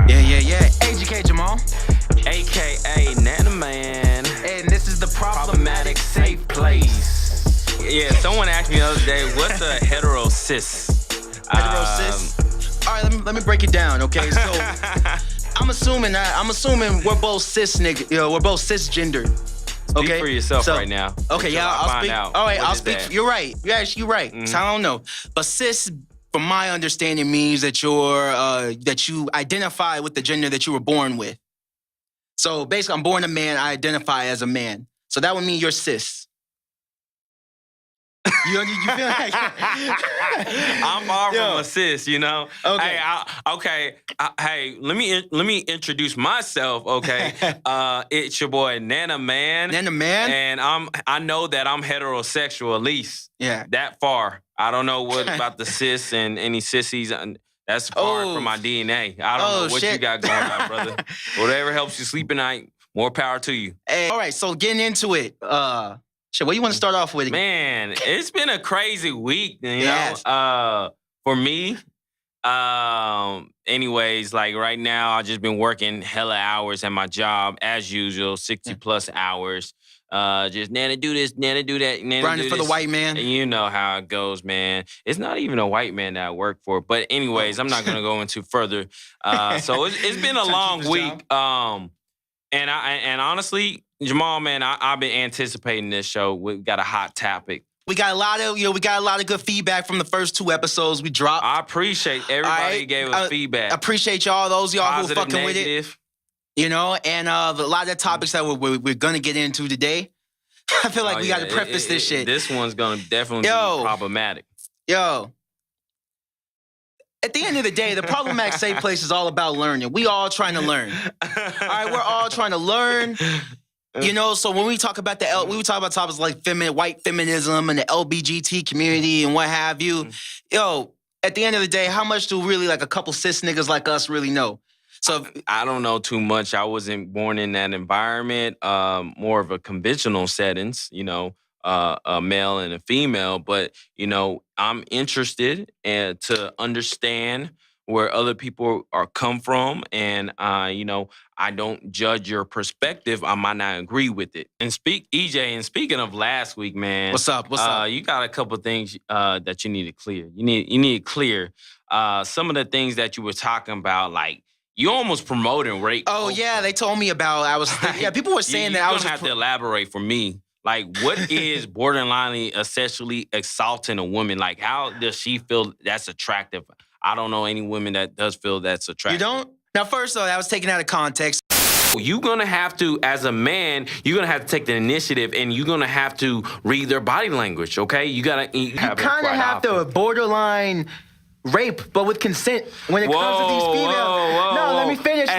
Yeah. Ejike Jamal, aka NaNa Man, and this is the problematic safe place. Yeah, someone asked me the other day, what's a hetero cis? All right, let me break it down, okay? So I'm assuming we're both cis nigga, we're both cisgendered. Speak for yourself right now. Okay, yeah, I'll speak. Out. All right, I'll speak. That? You're right. You're right. Mm-hmm. So I don't know, but cis, from my understanding, means that you identify with the gender that you were born with. So basically, I'm born a man. I identify as a man. So that would mean you're cis. You feel like I'm far from a cis, you know. Okay. Hey, let me introduce myself. Okay, it's your boy NaNa Man. NaNa Man. And I know that I'm heterosexual, at least. Yeah. That far. I don't know what about the cis and any sissies. That's far from my DNA. I don't know what you got going on, brother. Whatever helps you sleep at night, more power to you. Hey, all right, so getting into it. What do you want to start off with? Man, it's been a crazy week, you know. For me, anyways, like right now, I've just been working hella hours at my job, as usual, 60+ hours. Just NaNa do this, NaNa do that, NaNa grinding for the white man. And you know how it goes, man. It's not even a white man that I work for. But anyways, I'm not going to go into further. So it's been a long week. And honestly, Jamal, man, I've been anticipating this show. We've got a hot topic. We got a lot of good feedback from the first 2 episodes we dropped. I appreciate everybody who gave us feedback. Appreciate y'all, those y'all positive, who are fucking negative. With it. You know, and a lot of the topics that we're gonna get into today. I feel like we got to preface this shit. This one's gonna definitely be problematic. At the end of the day, the problematic safe place is all about learning. We all trying to learn. All right, we're all trying to learn. You know, so when we talk about we talk about topics like white feminism and the LGBT community and what have you. At the end of the day, how much do really like a couple cis niggas like us really know? So I don't know too much. I wasn't born in that environment, more of a conventional settings, you know, a male and a female. But, you know, I'm interested to understand where other people come from. And, you know, I don't judge your perspective. I might not agree with it. And EJ, and speaking of last week, man. What's up? You got a couple things that you need to clear. You need to clear some of the things that you were talking about, like, you almost promoting rape. Oh, yeah, they told me about, people were saying that I was have to elaborate for me. Like, what is borderline sexually assaulting a woman? Like, how does she feel that's attractive? I don't know any women that does feel that's attractive. You don't? Now, first, though, that was taken out of context. You're going to have to, as a man, you're going to have to take the initiative and you're going to have to read their body language, okay? You kind of have to borderline rape, but with consent when it comes to these females. No, let me finish.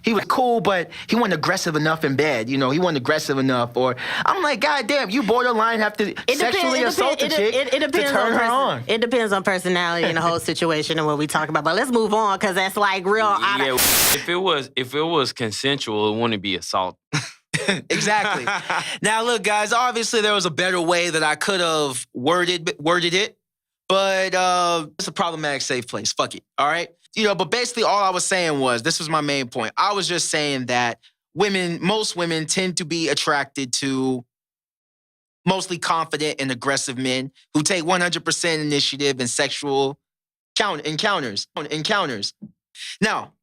He was cool, but he wasn't aggressive enough in bed. You know, he wasn't aggressive enough. Or I'm like, God damn, you borderline have to sexually assault a chick to turn her on. It depends on personality and the whole situation and what we talk about. But let's move on because that's like real. If it was consensual, it wouldn't be assault. Exactly. Now, look, guys. Obviously, there was a better way that I could have worded it. But it's a problematic safe place. Fuck it, all right? You know, but basically all I was saying was, this was my main point. I was just saying that most women tend to be attracted to mostly confident and aggressive men who take 100% initiative in sexual encounters. Now,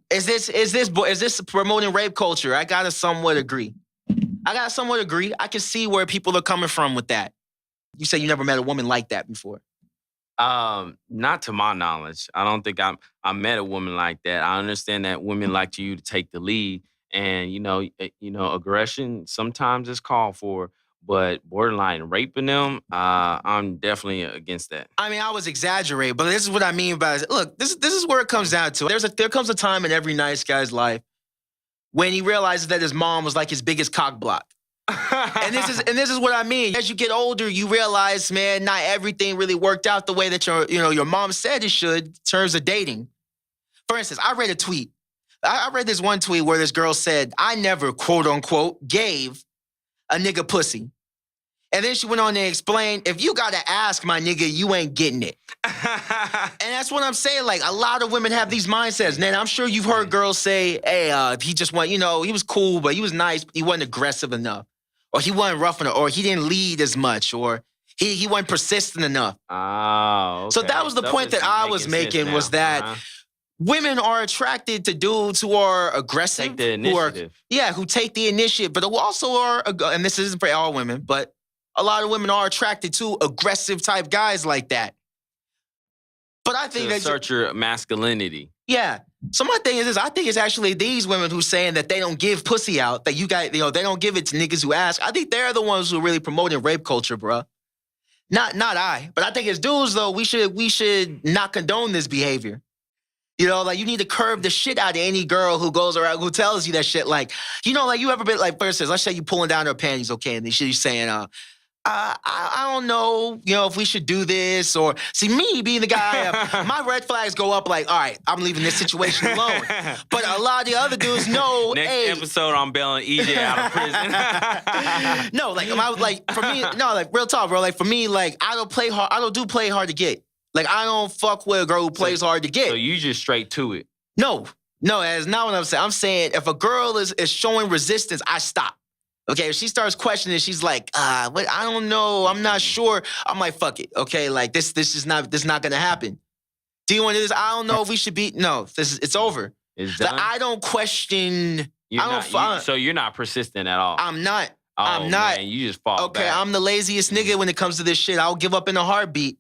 is this promoting rape culture? I gotta somewhat agree. I can see where people are coming from with that. You say you never met a woman like that before. Not to my knowledge. I don't think I met a woman like that. I understand that women like you to take the lead, and you know, aggression sometimes is called for, but borderline raping them, I'm definitely against that. I mean, I was exaggerating, but this is what I mean by it. Look, this is where it comes down to. There comes a time in every nice guy's life when he realizes that his mom was like his biggest cock block. and this is what I mean. As you get older, you realize, man, not everything really worked out the way that your mom said it should in terms of dating. For instance, I read a tweet. I read this one tweet where this girl said, "I never, quote unquote, gave a nigga pussy." And then she went on to explain, if you gotta ask my nigga, you ain't getting it. And that's what I'm saying. Like, a lot of women have these mindsets. And I'm sure you've heard girls say, hey, he just went, he was cool, but he was nice, but he wasn't aggressive enough. Or he wasn't rough enough. Or he didn't lead as much. Or he wasn't persistent enough. Oh, okay. So that was the point that I was making, was that women are attracted to dudes who are aggressive. Take the initiative. Who take the initiative, but who also are, and this isn't for all women, but a lot of women are attracted to aggressive type guys like that. But I think to that assert your masculinity. Yeah. So my thing is this, I think it's actually these women who saying that they don't give pussy out, that they don't give it to niggas who ask. I think they're the ones who are really promoting rape culture, bruh. Not I. But I think as dudes, though, we should not condone this behavior. Like, you need to curb the shit out of any girl who goes around, who tells you that shit. Like, like, you ever been, like, for instance, let's say you pulling down her panties, okay, and she's saying, I don't know, if we should do this, or see, me being the guy, my red flags go up like, all right, I'm leaving this situation alone. But a lot of the other dudes know, Next episode, I'm bailing EJ out of prison. No, for me, real talk, bro. Like, for me, like, I don't play hard to get. Like, I don't fuck with a girl who plays hard to get. So you just straight to it. No, that's not what I'm saying. I'm saying if a girl is showing resistance, I stop. Okay, if she starts questioning, she's like, what? I don't know, I'm not sure. I'm like, fuck it. Okay, like this is not gonna happen. Do you want to do this? I don't know if we should be. No, it's over. It's done. Like, I don't question. So you're not persistent at all. I'm not. Oh, I'm not. Man, you just fall Okay, back. I'm the laziest nigga when it comes to this shit. I'll give up in a heartbeat.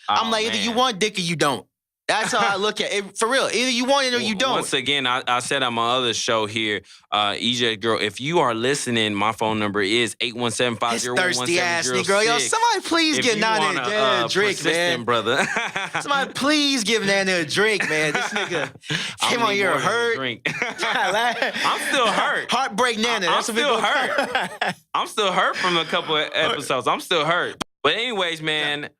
I'm like, either you want dick or you don't. That's how I look at it. For real. Either you want it or you don't. Once again, I said on my other show here, EJ girl, if you are listening, my phone number is 817-501-1706. Thirsty ass nigga, girl. Yo, somebody please give NaNa a drink, man. Brother. Somebody please give NaNa a drink, man. This nigga came on here hurt. I'm still hurt. Heartbreak NaNa. I'm still hurt. I'm still hurt from a couple of episodes. I'm still hurt. But anyways, man,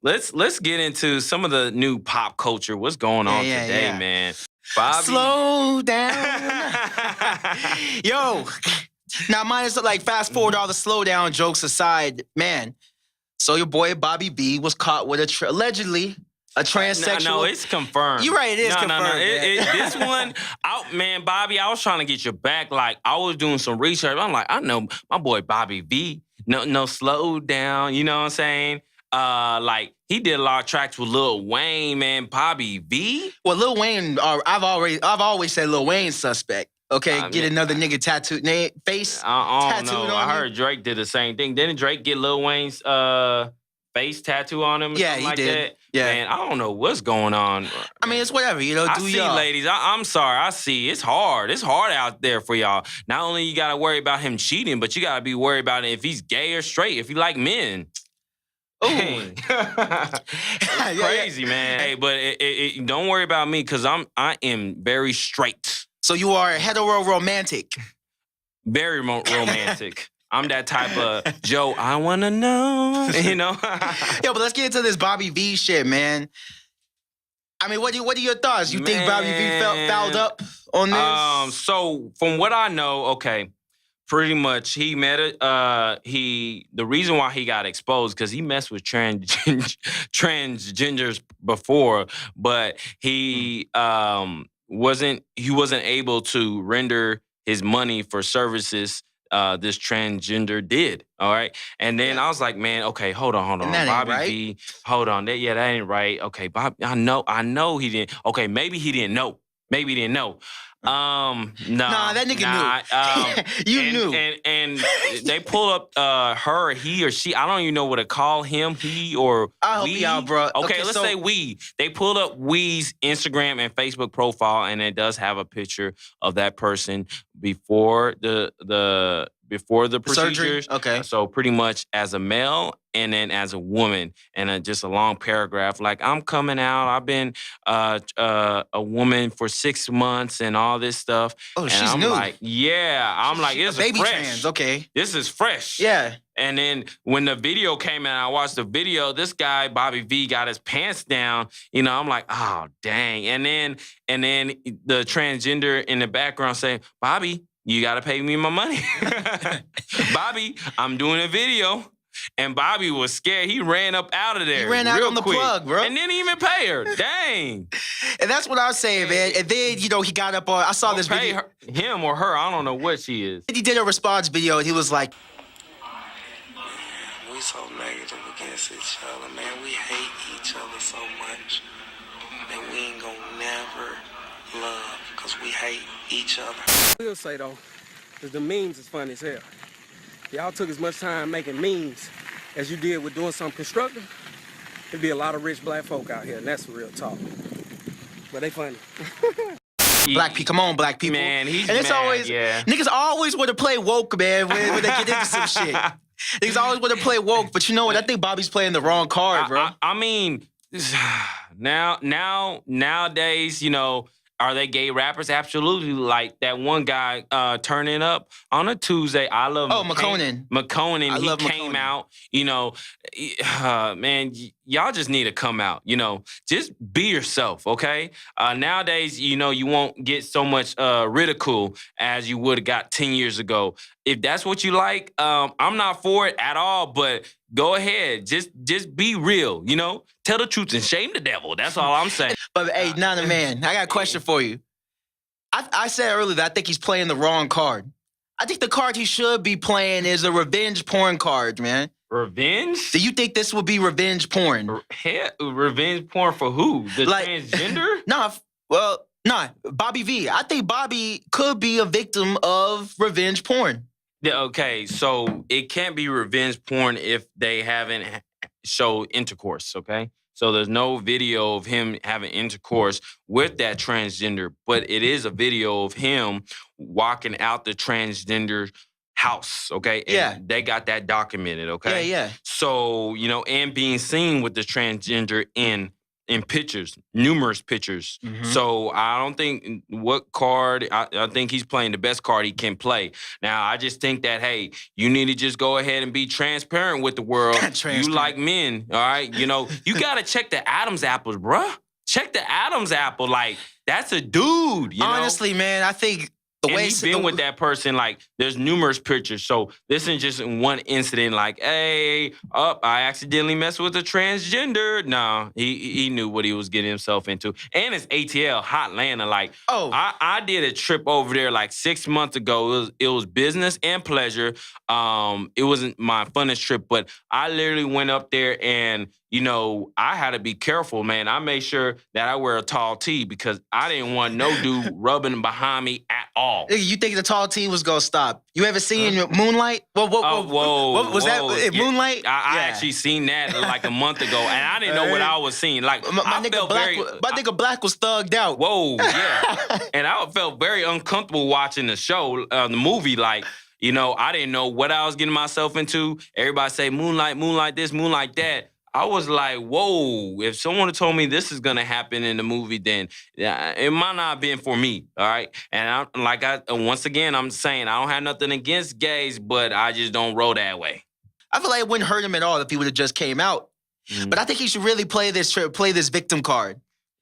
Let's get into some of the new pop culture. What's going on today, man? Bobby. Slow down. Yo. Now, minus like fast forward all the slow down jokes aside, man. So your boy Bobby B was caught with allegedly a transsexual. No, it's confirmed. You're right, it is confirmed. No. This one, man, Bobby, I was trying to get your back. Like, I was doing some research. I'm like, I know my boy Bobby V. No, slow down. You know what I'm saying? Like, he did a lot of tracks with Lil Wayne, man. Bobby V. Well, Lil Wayne, I've always said Lil Wayne's suspect. Okay, get another nigga tattooed face tattooed on him. I heard Drake did the same thing. Didn't Drake get Lil Wayne's face tattoo on him? Or yeah, he did. That? Yeah, man, I don't know what's going on. I mean, it's whatever, I see, ladies. I'm sorry. I see. It's hard. It's hard out there for y'all. Not only you gotta worry about him cheating, but you gotta be worried about if he's gay or straight. If you like men. Ooh. Crazy, man. Hey, but don't worry about me because I am very straight. So you are hetero romantic. Very romantic. I'm that type of Joe, I want to know, Yo, but let's get into this Bobby V shit, man. I mean, what are your thoughts? You think Bobby V fouled up on this? So from what I know, okay, pretty much he met the reason why he got exposed because he messed with transgenders before, but he wasn't able to render his money for services this transgender did. All right. And then I was like, man, okay, hold on. Bobby V, hold on. That ain't right. Okay, Bob, I know he didn't. Okay, maybe he didn't know. Nah, that nigga knew. You knew. And they pull up her, he or she. I don't even know what to call him, he or I'll help you out, bro. Okay, let's say we. They pulled up we's Instagram and Facebook profile, and it does have a picture of that person before the procedures. Surgery? Okay. So pretty much as a male and then as a woman, and just a long paragraph like, I'm coming out. I've been a woman for 6 months and all this stuff. Oh, and she's I'm new. Like, yeah. I'm like, this is baby fresh. trans. Okay. This is fresh. Yeah. And then when the video came out, I watched the video. This guy, Bobby V, got his pants down. I'm like, oh, dang. And then the transgender in the background saying, Bobby, you got to pay me my money. Bobby, I'm doing a video. And Bobby was scared. He ran up out of there. He ran out real on the quick. plug, bro. And didn't even pay her. Dang. And that's what I was saying, man. And then, you know, he got up on, I saw this Pay video. him or her, I don't know what she is. He did a response video and he was like, we so negative against each other, man. We hate each other so much that we ain't gonna never love because we hate each other. I will say though, is the memes is funny as hell. Y'all took as much time making memes as you did with doing something constructive. There'd be a lot of rich black folk out here, and that's the real talk. But they funny. black people, come on, black people. Man, he's and it's mad, always, yeah. niggas always want to play woke, man, when they get into some shit. Niggas always want to play woke, but you know what? I think Bobby's playing the wrong card, bro. I mean, nowadays, you know, are they gay rappers? Absolutely. Like that one guy turning up on a Tuesday. I love McConan. McConan, he came McConan. out, you know, man, y'all just need to come out, you know, just be yourself, okay? Nowadays, you know, you won't get so much ridicule as you would have got 10 years ago. If that's what you like, I'm not for it at all, but go ahead. Just be real, you know? Tell the truth and shame the devil. That's all I'm saying. But hey, NaNa, man, I got a question for you. I said earlier that I think he's playing the wrong card. I think the card he should be playing is a revenge porn card, man. Revenge? Do you think this would be revenge porn? Revenge porn for who? The Like- transgender? Nah, Bobby V. I think Bobby could be a victim of revenge porn. Yeah, okay, so it can't be revenge porn if they haven't showed intercourse, okay? So there's no video of him having intercourse with that transgender, but it is a video of him walking out the transgender house, okay? And Yeah. they got that documented, okay? Yeah. So, you know, and being seen with the transgender in pictures, numerous pictures. Mhm. So I don't think what card, I think he's playing the best card he can play. Now, I just think that, hey, you need to just go ahead and be transparent with the world. You like men, all right? You know, you got to check the Adam's apples, bruh. Check the Adam's apple. Like, that's a dude, you know? Honestly, man, I think the And way he's been with that person, like, there's numerous pictures. So this isn't just one incident like, hey, I accidentally messed with a transgender. No, he knew what he was getting himself into. And it's ATL, Hot Atlanta. Like, I did a trip over there like 6 months ago. It was business and pleasure. It wasn't my funnest trip, but I literally went up there and, you know, I had to be careful, man. I made sure that I wear a tall tee because I didn't want no dude rubbing behind me at all. You think the tall tee was gonna stop? You ever seen Moonlight? What was that? Yeah. Moonlight? I actually seen that like a month ago, and I didn't know what I was seeing. Like My I nigga felt Black, very. my nigga Black was thugged out. Whoa, yeah, and I felt very uncomfortable watching the show, the movie. Like, you know, I didn't know what I was getting myself into. Everybody say Moonlight, Moonlight this, Moonlight that. I was like, whoa, if someone had told me this is gonna happen in the movie, then it might not have been for me, all right? And once again, I'm saying I don't have nothing against gays, but I just don't roll that way. I feel like it wouldn't hurt him at all if he would have just came out. But I think he should really play this victim card.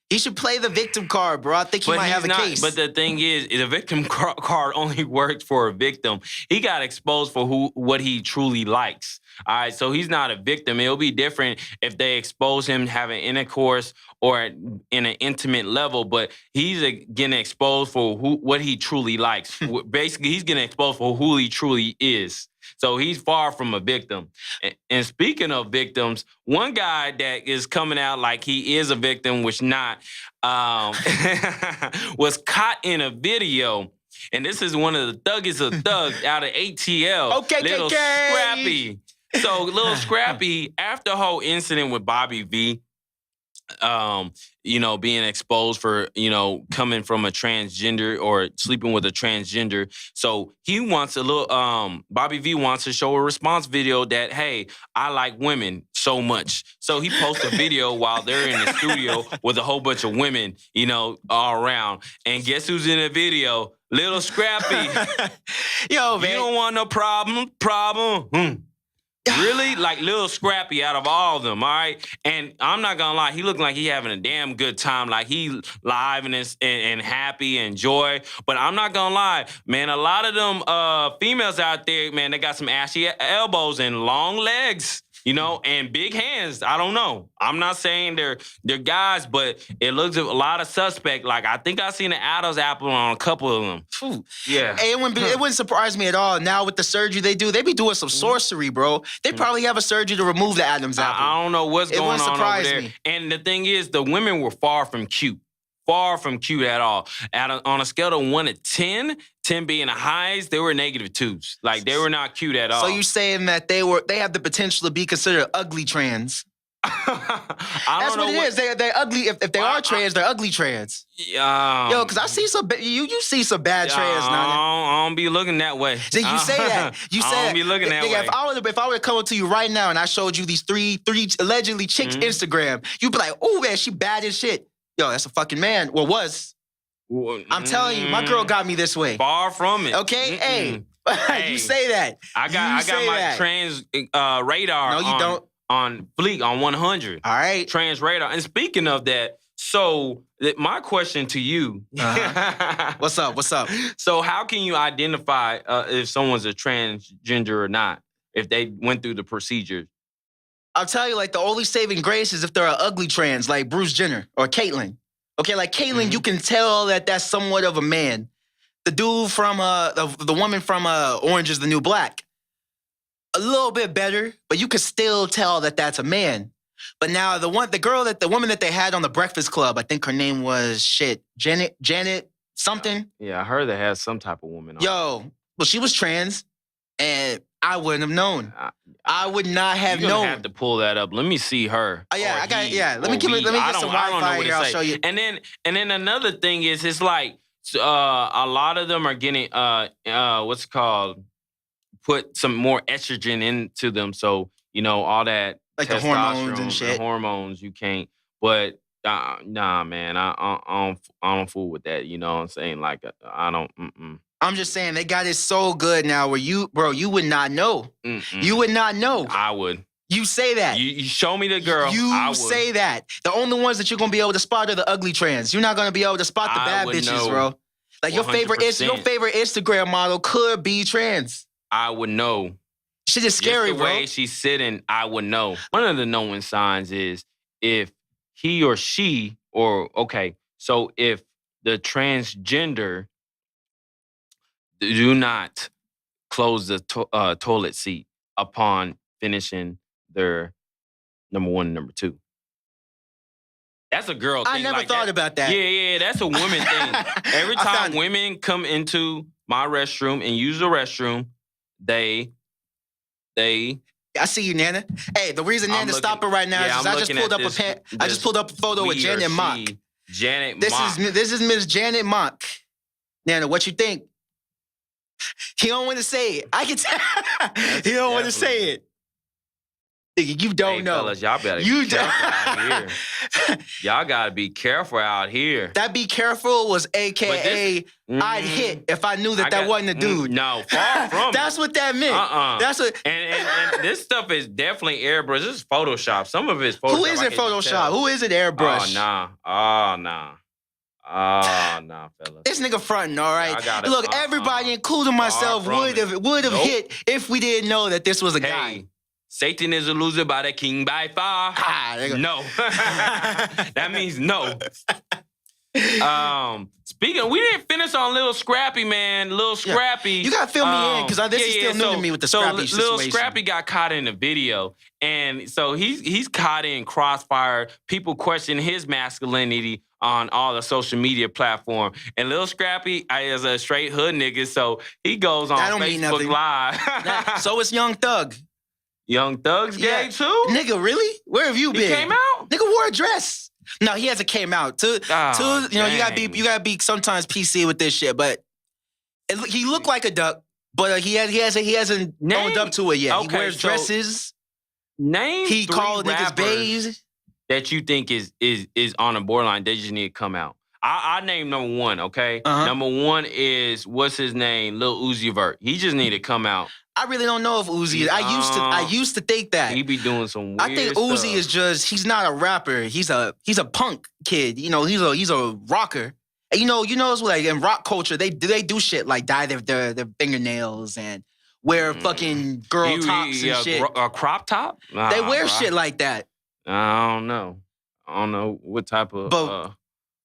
He should play the victim card, bro. I think he might have a case. But the thing is, the victim card only works for a victim. He got exposed for what he truly likes. All right, so he's not a victim. It'll be different if they expose him having intercourse or in an intimate level, but he's getting exposed for what he truly likes. Basically, he's getting exposed for who he truly is. So he's far from a victim. And speaking of victims, one guy that is coming out like he is a victim, which not, was caught in a video. And this is one of the thuggiest of thugs out of ATL. Okay, Little Scrappy. So Little Scrappy, after the whole incident with Bobby V, you know, being exposed for, you know, coming from a transgender or sleeping with a transgender. So he wants Bobby V wants to show a response video that, hey, I like women so much. So he posts a video while they're in the studio with a whole bunch of women, you know, all around. And guess who's in the video? Little Scrappy. Yo, man. You don't want no problem. Really? Like Lil Scrappy out of all of them, all right? And I'm not gonna lie, he looked like he having a damn good time. Like he live and happy and joy. But I'm not gonna lie, man, a lot of them females out there, man, they got some ashy elbows and long legs. You know, and big hands. I don't know. I'm not saying they're guys, but it looks a lot of suspect. Like I think I seen an Adam's apple on a couple of them. Phew. Yeah. Hey, it wouldn't surprise me at all. Now with the surgery they do, they be doing some sorcery, bro. They probably have a surgery to remove the Adam's apple. I don't know what's going on over surprise there. me. And the thing is, the women were far from cute. Far from cute at all. On a scale of 1 to 10, 10 being the highest, they were -2s. Like they were not cute at all. So you saying that they have the potential to be considered ugly trans? That's what it is. They're ugly. If they are trans, they're ugly trans. Yo, because I see some. You see some bad trans now. I don't be looking that way. See, you say that. You say I don't be looking that way. If I were to come up to you right now and I showed you these three allegedly chicks Instagram, you'd be like, oh man, she bad as shit. Yo, that's a fucking man. Well, was. I'm telling you, my girl got me this way. Far from it. Okay? Hey, you say that. I got my trans radar No, you don't. On fleek, on 100. All right. Trans radar. And speaking of that, so my question to you. What's up? So how can you identify if someone's a transgender or not, if they went through the procedure? I'll tell you, like, the only saving grace is if they're an ugly trans, like Bruce Jenner or Caitlyn. Okay, like Caitlyn, you can tell that that's somewhat of a man. The dude from, the woman from Orange is the New Black, a little bit better, but you could still tell that that's a man. But now the woman that they had on the Breakfast Club, I think her name was Janet something. Yeah, I heard they had some type of woman on. Yo, well, she was trans, and I wouldn't have known. I would not have known. You're gonna have to pull that up. Let me see her. Yeah, I got. Yeah, let me get some Wi-Fi here. I'll show you. And then another thing is, it's like a lot of them are getting what's it called, put some more estrogen into them. So you know all that like the hormones and shit. The hormones you can't. But nah, man, I don't fool with that. You know what I'm saying? Like I don't. I'm just saying they got it so good now where you would not know. You would not know. I would. You say that. You show me the girl. You say that. The only ones that you're gonna be able to spot are the ugly trans. You're not gonna be able to spot the bad bitches, bro. Like your favorite Instagram model could be trans. I would know. Shit is scary, Just the bro. way she's sitting, I would know. One of the knowing signs is if he or she, so if the transgender do not close the toilet seat upon finishing their number 1 and number 2. That's a girl thing. I never thought about that. Yeah, that's a woman thing. Every time women come into my restroom and use the restroom, they I see you, Nana. Hey, the reason Nana stopped her right now is I just pulled up a photo with Janet Mock. This is Miss Janet Mock. Nana, what you think? He don't want to say it. I can tell. He don't want to say it. Nigga, you don't know. Fellas, y'all better be careful out here. Y'all gotta be careful out here. That be careful was AKA I'd hit if I knew that wasn't a dude. No, far from That's what that meant. That's what. And this stuff is definitely airbrush. This is Photoshop. Some of it's Photoshop. Who is it Photoshop? Who is it airbrush? Oh, nah, fellas. This nigga fronting, all right? Look, everybody, including myself, would have hit if we didn't know that this was a guy. Satan is a loser, but a king by far. No. That means no. Speaking, we didn't finish on Lil Scrappy, man. Lil Scrappy. You gotta fill me in, because this is still new to me with the Scrappy situation. Lil Scrappy got caught in the video. And so he's caught in crossfire. People question his masculinity on all the social media platform. And Lil Scrappy is a straight hood nigga, so he goes on Facebook Live. So it's Young Thug. Young Thug's gay too? Nigga, really? Where have you been? He came out? Nigga wore a dress. No, he hasn't came out. You gotta be sometimes PC with this shit. But he looked like a duck, but he hasn't owned up to it yet. Okay, he wears dresses. Name he called niggas bays that you think is on a borderline. They just need to come out. I named number one, okay? Uh-huh. Number one is, what's his name? Lil Uzi Vert. He just need to come out. I really don't know if Uzi. I used to think that. He be doing some weird I think Uzi stuff. is just, he's not a rapper. He's a punk kid. You know, he's a rocker. And you know, it's like in rock culture, they do shit like dye their fingernails and wear fucking girl tops and shit. A crop top? Nah, They wear bro. shit like that. I don't know. what type of But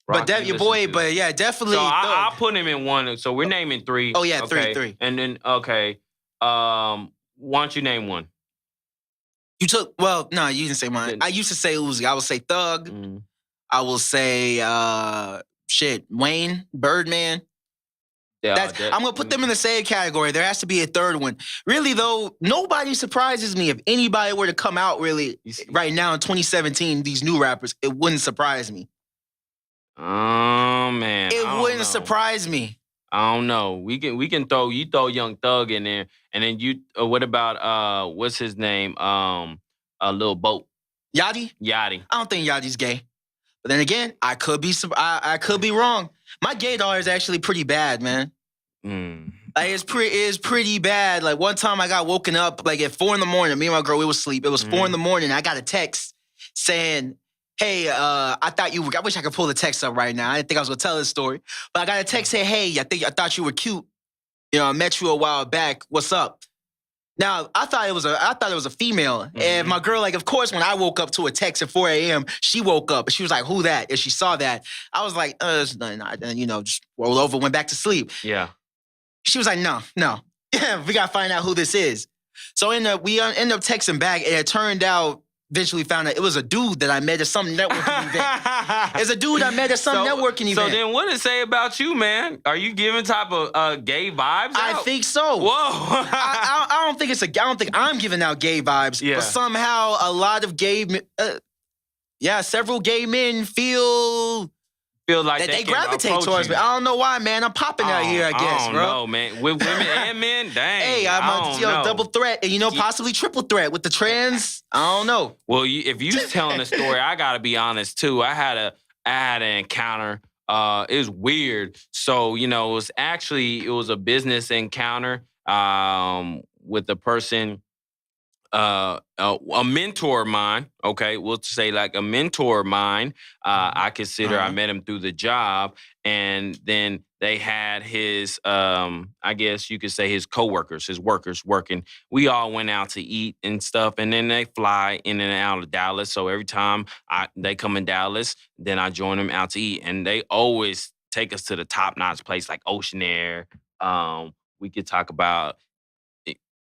rock that you your listen boy, to. but yeah, definitely. So I'll put him in one. So we're naming three. Oh, yeah, okay. three. And then, okay. Why don't you name one? You took, well, no, you didn't say mine. I used to say Uzi. I would say Thug. Mm. I will say, Wayne, Birdman. Yeah, I'm going to put them in the same category. There has to be a third one. Really, though, nobody surprises me. If anybody were to come out really right now in 2017, these new rappers, it wouldn't surprise me. Oh, man. It wouldn't surprise me. I don't know. We can throw Young Thug in there, and then you. What about what's his name? A Lil Boat. Yachty? Yachty. I don't think Yachty's gay. But then again, I could be wrong. My gaydar is actually pretty bad, man. Like it's pretty bad. Like one time I got woken up like at 4 a.m. Me and my girl, we was asleep. It was 4 a.m. I got a text saying, hey, I wish I could pull the text up right now. I didn't think I was gonna tell this story. But I got a text saying, hey, I thought you were cute. You know, I met you a while back. What's up? Now, I thought it was a female. And my girl, like, of course, when I woke up to a text at 4 a.m., she woke up and she was like, who that? And she saw that. I was like, it's nothing. And, you know, just rolled over, went back to sleep. Yeah. She was like, no. We got to find out who this is. So we ended up texting back, and it turned out, eventually found out it was a dude that I met at some networking event. It's a dude I met at some networking event. So then what does it say about you, man? Are you giving type of gay vibes I out? think so. Whoa. I don't think I'm giving out gay vibes, Yeah. but somehow a lot of several gay men feel like that they can gravitate approach towards you. me. I don't know why, man. I'm popping out here, I guess, I don't bro. know, man. With women and men, dang. Hey, I'm a double threat, and possibly triple threat with the trans. I don't know. Well, if you telling a story, I gotta be honest too. I had an encounter. It was weird. So it was a business encounter with a person. A mentor of mine, okay, we'll say like a mentor of mine. I consider I met him through the job, and then they had his, I guess you could say his coworkers, his workers working. We all went out to eat and stuff, and then they fly in and out of Dallas. So every time they come in Dallas, then I join them out to eat, and they always take us to the top-notch place like Ocean Air. We could talk about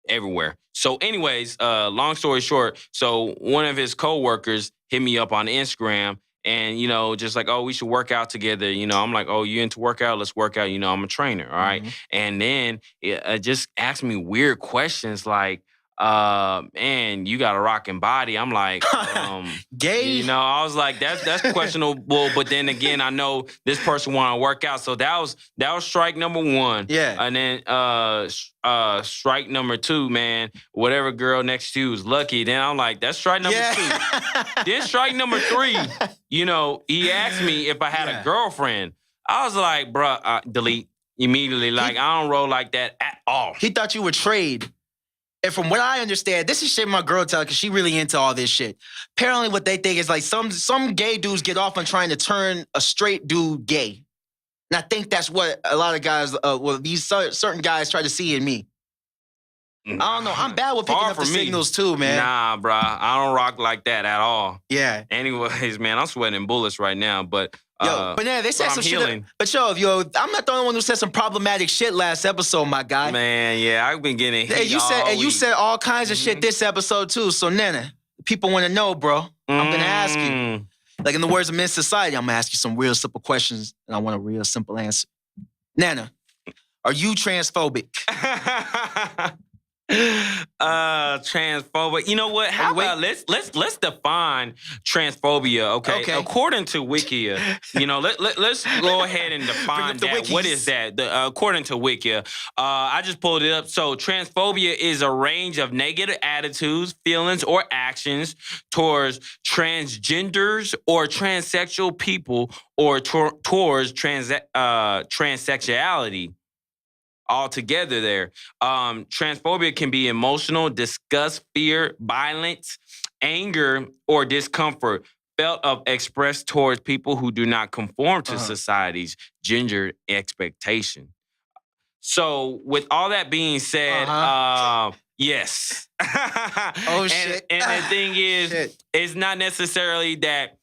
everywhere. So anyways, long story short, so one of his coworkers hit me up on Instagram and, just like, oh, we should work out together. I'm like, oh, you into workout? Let's work out. I'm a trainer. All right. And then it just asked me weird questions like, man, you got a rocking body. I'm like, gay. I was like, that's questionable. But then again, I know this person want to work out. So that was strike number one. Yeah. And then strike number two, man, whatever girl next to you is lucky. Then I'm like, that's strike number two. Then strike number three, he asked me if I had a girlfriend. I was like, bruh, delete immediately. Like, I don't roll like that at all. He thought you were trade. And from what I understand, this is shit my girl tells because she really into all this shit. Apparently what they think is like some gay dudes get off on trying to turn a straight dude gay. And I think that's what a lot of guys, these certain guys try to see in me. I don't know. I'm bad with picking up the signals too, man. Nah, bro. I don't rock like that at all. Yeah. Anyways, man, I'm sweating bullets right now, but... but yeah, they said some shit. But I'm not the only one who said some problematic shit last episode, my guy. Man, yeah, I've been getting heat you said all kinds of shit this episode too. So NaNa, people want to know, bro. I'm gonna ask you. Like in the words of Men's Society, I'm gonna ask you some real simple questions, and I want a real simple answer. NaNa, are you transphobic? Transphobic. You know what? How Wait. about let's define transphobia, okay? Okay. According to Wikia, let's go ahead and define the that. What wikis. is that? According to Wikia, I just pulled it up. So transphobia is a range of negative attitudes, feelings, or actions towards transgenders or transsexual people or towards transsexuality. All together there. Transphobia can be emotional, disgust, fear, violence, anger, or discomfort felt of expressed towards people who do not conform to society's gender expectation. So with all that being said, yes. Oh, shit. And the thing is, Shit. it's not necessarily that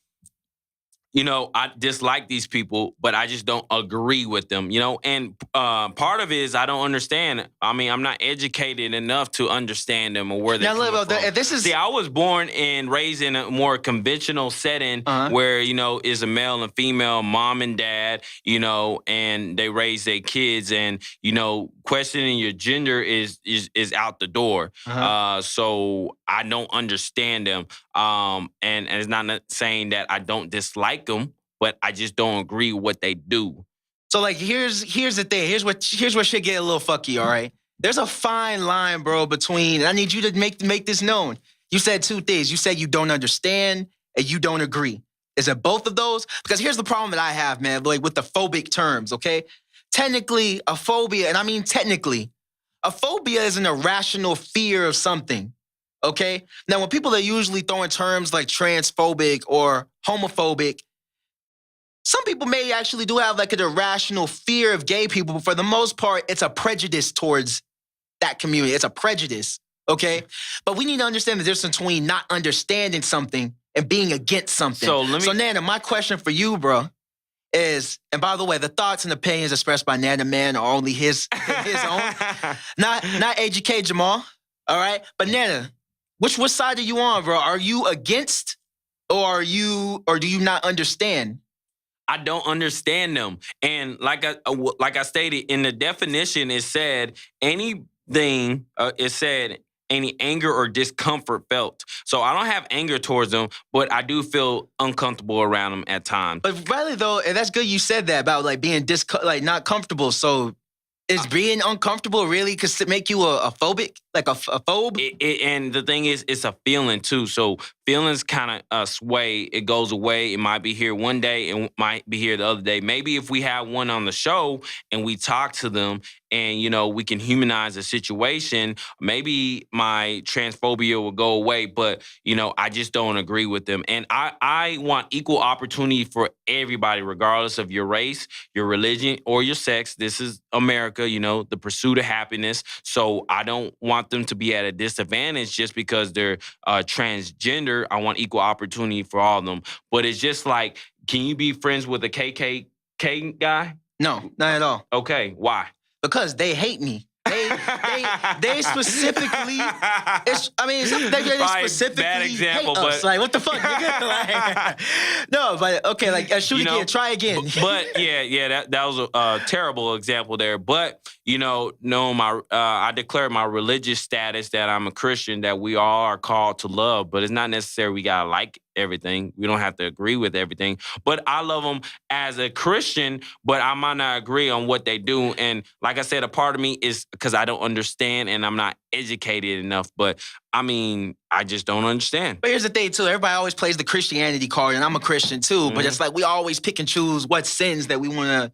I dislike these people, but I just don't agree with them, And part of it is I don't understand. I mean, I'm not educated enough to understand them or where they're coming from. See, I was born and raised in a more conventional setting where, is a male and female mom and dad, and they raise their kids and, questioning your gender is out the door. So I don't understand them. And it's not saying that I don't dislike them, but I just don't agree with what they do. So like here's the thing. Here's where shit get a little fucky, all right? There's a fine line, bro, between, and I need you to make this known. You said two things. You said you don't understand and you don't agree. Is it both of those? Because here's the problem that I have, man, like with the phobic terms, okay? Technically, a phobia, and I mean technically, a phobia is an irrational fear of something. Okay? Now, when people are usually throwing terms like transphobic or homophobic, some people may actually do have like an irrational fear of gay people, but for the most part, it's a prejudice towards that community. It's a prejudice, okay? But we need to understand the difference between not understanding something and being against something. So Nana, my question for you, bro, is, and by the way, the thoughts and opinions expressed by Nana Man are only his own, not Ejike Jamal, all right? But Nana, which side are you on, bro? Are you against, or do you not understand? I don't understand them, and like I stated in the definition, it said anything. It said any anger or discomfort felt. So I don't have anger towards them, but I do feel uncomfortable around them at times. But really though, and that's good you said that about like being not comfortable. So is being uncomfortable really could make you a phobic, like a phobe? And the thing is, it's a feeling too. So feelings kind of sway. It goes away. It might be here one day and might be here the other day. Maybe if we have one on the show and we talk to them and, we can humanize the situation, maybe my transphobia will go away. But, I just don't agree with them. And I want equal opportunity for everybody, regardless of your race, your religion, or your sex. This is America, the pursuit of happiness. So I don't want them to be at a disadvantage just because they're transgender. I want equal opportunity for all of them. But it's just like, can you be friends with a KKK guy? No, not at all. Okay, why? Because they hate me. They specifically. They specifically. Bad example, hate us. but like what the fuck, nigga? No, but okay, like shoot again, try again. But yeah, that was a terrible example there. But I declare my religious status that I'm a Christian, that we all are called to love, but it's not necessary we gotta like everything. We don't have to agree with everything. But I love them as a Christian, but I might not agree on what they do. And like I said, a part of me is because I don't understand and I'm not educated enough. But I mean, I just don't understand. But here's the thing too, everybody always plays the Christianity card, and I'm a Christian too, but it's like we always pick and choose what sins that we wanna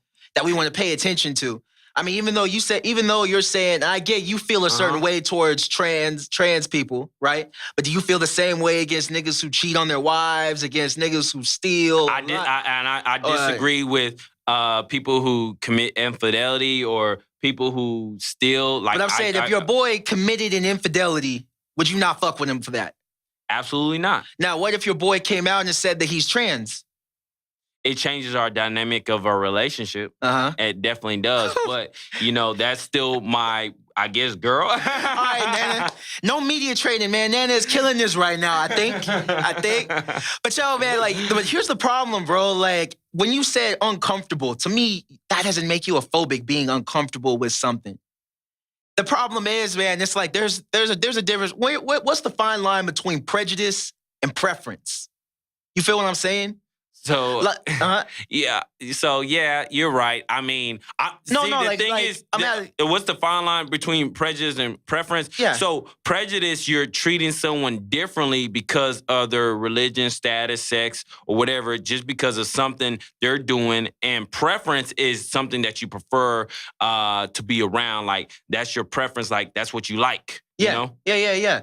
pay attention to. I mean, even though you're saying, I get you feel a certain way towards trans people, right? But do you feel the same way against niggas who cheat on their wives, against niggas who steal? I disagree with people who commit infidelity or people who steal. Like, but I'm saying, if your boy committed an infidelity, would you not fuck with him for that? Absolutely not. Now, what if your boy came out and said that he's trans? It changes our dynamic of our relationship. It definitely does. But, that's still my, I guess, girl. All right, Nana. No media training, man. Nana is killing this right now, I think. But yo, man, but here's the problem, bro. Like, when you said uncomfortable, to me, that doesn't make you a phobic, being uncomfortable with something. The problem is, man, it's like there's a difference. What's the fine line between prejudice and preference? You feel what I'm saying? So uh-huh. yeah, so yeah, you're right. I mean, the thing is, what's the fine line between prejudice and preference? Yeah. So prejudice, you're treating someone differently because of their religion, status, sex, or whatever, just because of something they're doing. And preference is something that you prefer to be around. Like that's your preference. Like that's what you like. Yeah. You know? Yeah.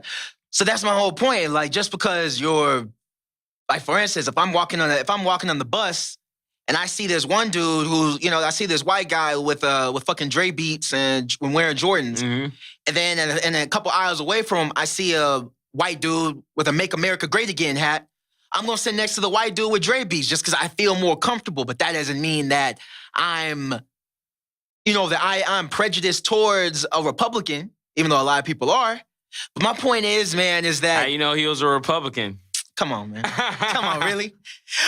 So that's my whole point. Like just because you're like, for instance, if I'm walking on the bus and I see this one dude who's, I see this white guy with fucking Dre beats and wearing Jordans, and then and a couple aisles away from him, I see a white dude with a "Make America Great Again" hat. I'm gonna sit next to the white dude with Dre beats just because I feel more comfortable. But that doesn't mean that I'm prejudiced towards a Republican, even though a lot of people are. But my point is, man, is that he was a Republican. Come on, man. Come on, really?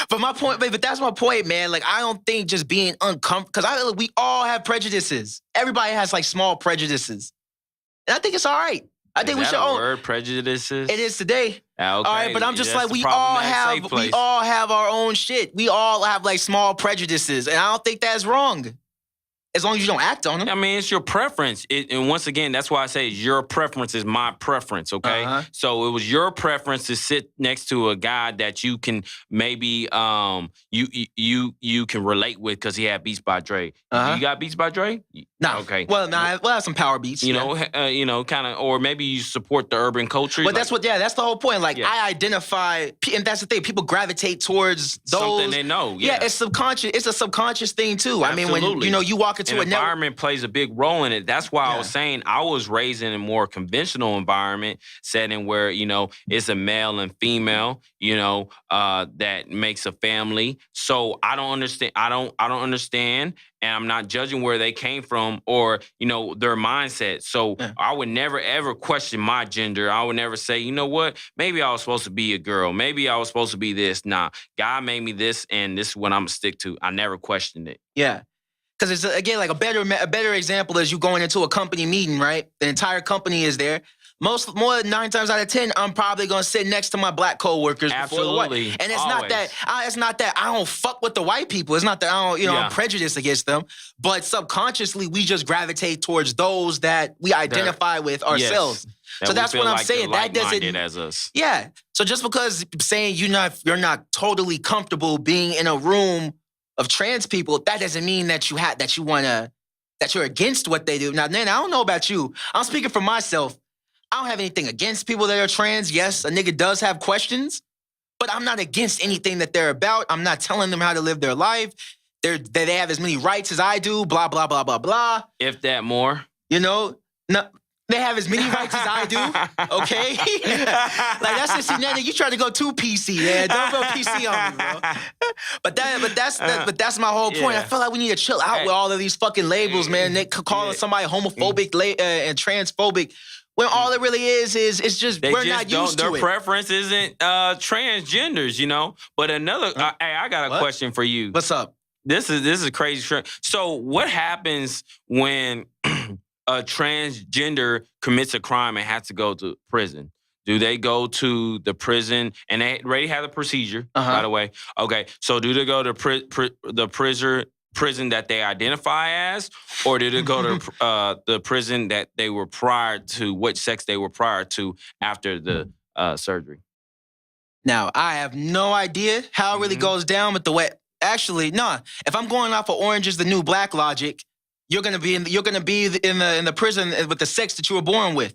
But that's my point, man. Like, I don't think just being uncomfortable, because we all have prejudices. Everybody has like small prejudices. And I think it's all right. I think we should own word, prejudices. It is today. Okay. All right, but I'm just like, we all have our own shit. We all have like small prejudices. And I don't think that's wrong. As long as you don't act on them. I mean, it's your preference. And once again, that's why I say your preference is my preference, okay? Uh-huh. So it was your preference to sit next to a guy that you can maybe you can relate with because he had Beats by Dre. Uh-huh. You got Beats by Dre? No. Okay. Well, we'll have some power beats. Kind of, or maybe you support the urban culture. But that's the whole point. Like, I identify, and that's the thing, people gravitate towards those. Something they know, yeah. It's subconscious. It's a subconscious thing, too. Absolutely. I mean, when, you walk into an environment plays a big role in it. That's why I was saying I was raised in a more conventional environment setting where, it's a male and female, that makes a family. So I don't understand. I don't understand. And I'm not judging where they came from or, their mindset. So I would never, ever question my gender. I would never say, you know what, maybe I was supposed to be a girl. Maybe I was supposed to be this. Nah, God made me this, and this is what I'm going to stick to. I never questioned it. Yeah. Because it's, again, like a better example is you going into a company meeting, right? The entire company is there. More than 9 times out of 10, I'm probably gonna sit next to my black coworkers. Absolutely. And it's not that I don't fuck with the white people. It's not that I don't, I'm prejudiced against them. But subconsciously, we just gravitate towards those that we identify with ourselves. Yes. So that's what I'm saying. That doesn't as us. Yeah. So just because saying you're not totally comfortable being in a room of trans people, that doesn't mean that you're against what they do. Now, NaNa, I don't know about you. I'm speaking for myself. I don't have anything against people that are trans. Yes, a nigga does have questions, but I'm not against anything that they're about. I'm not telling them how to live their life. They have as many rights as I do, blah, blah, blah, blah, blah. If that more. No, they have as many rights as I do, okay? Like, that's just, NaNa, you try to go too PC, man. Don't go PC on me, bro. But that's my whole point. I feel like we need to chill out with all of these fucking labels, man. They calling somebody homophobic and transphobic. When all it really is just we're not used to it. Their preference isn't transgenders, But another, I got a question for you. What's up? This is crazy. So what happens when a transgender commits a crime and has to go to prison? Do they go to the prison and they already have the procedure? By the way, okay. So do they go to the prison that they identify as, or did it go to the prison that they were prior to, what sex they were prior to after the surgery? Now, I have no idea how it really goes down with the way. Actually, no. If I'm going off of Orange is the New Black logic, you're gonna be in the prison with the sex that you were born with.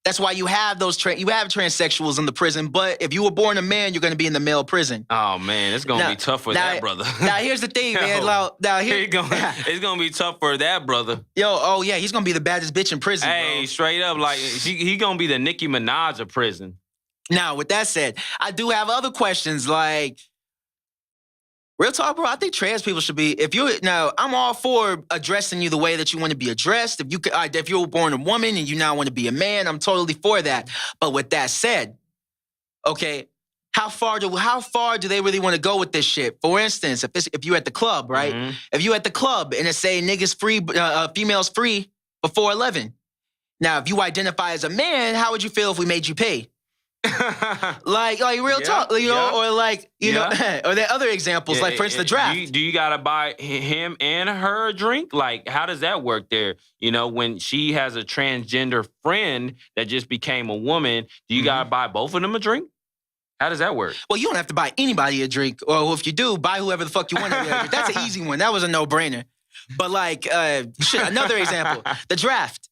That's why you have transsexuals in the prison. But if you were born a man, you're going to be in the male prison. Oh man, it's going to be tough for that brother. Now here's the thing, man. It's going to be tough for that brother. He's going to be the baddest bitch in prison. Hey, bro. Straight up, like he going to be the Nicki Minaj of prison. Now, with that said, I do have other questions. Like, real talk, bro. I think trans people should be. I'm all for addressing you the way that you want to be addressed. If you were born a woman and you now want to be a man, I'm totally for that. But with that said, okay, how far do they really want to go with this shit? For instance, if you're at the club, right? If you're at the club and it say niggas free, females free before 11, Now, if you identify as a man, how would you feel if we made you pay? Like real talk, you know, or like, you know, or there are other examples, like for instance, the draft. Do you gotta buy him and her a drink? Like, how does that work there? You know, when she has a transgender friend that just became a woman, do you gotta buy both of them a drink? How does that work? Well, you don't have to buy anybody a drink, or if you do, buy whoever the fuck you want. That's an easy one. That was a no-brainer. But like, shit, another example, the draft.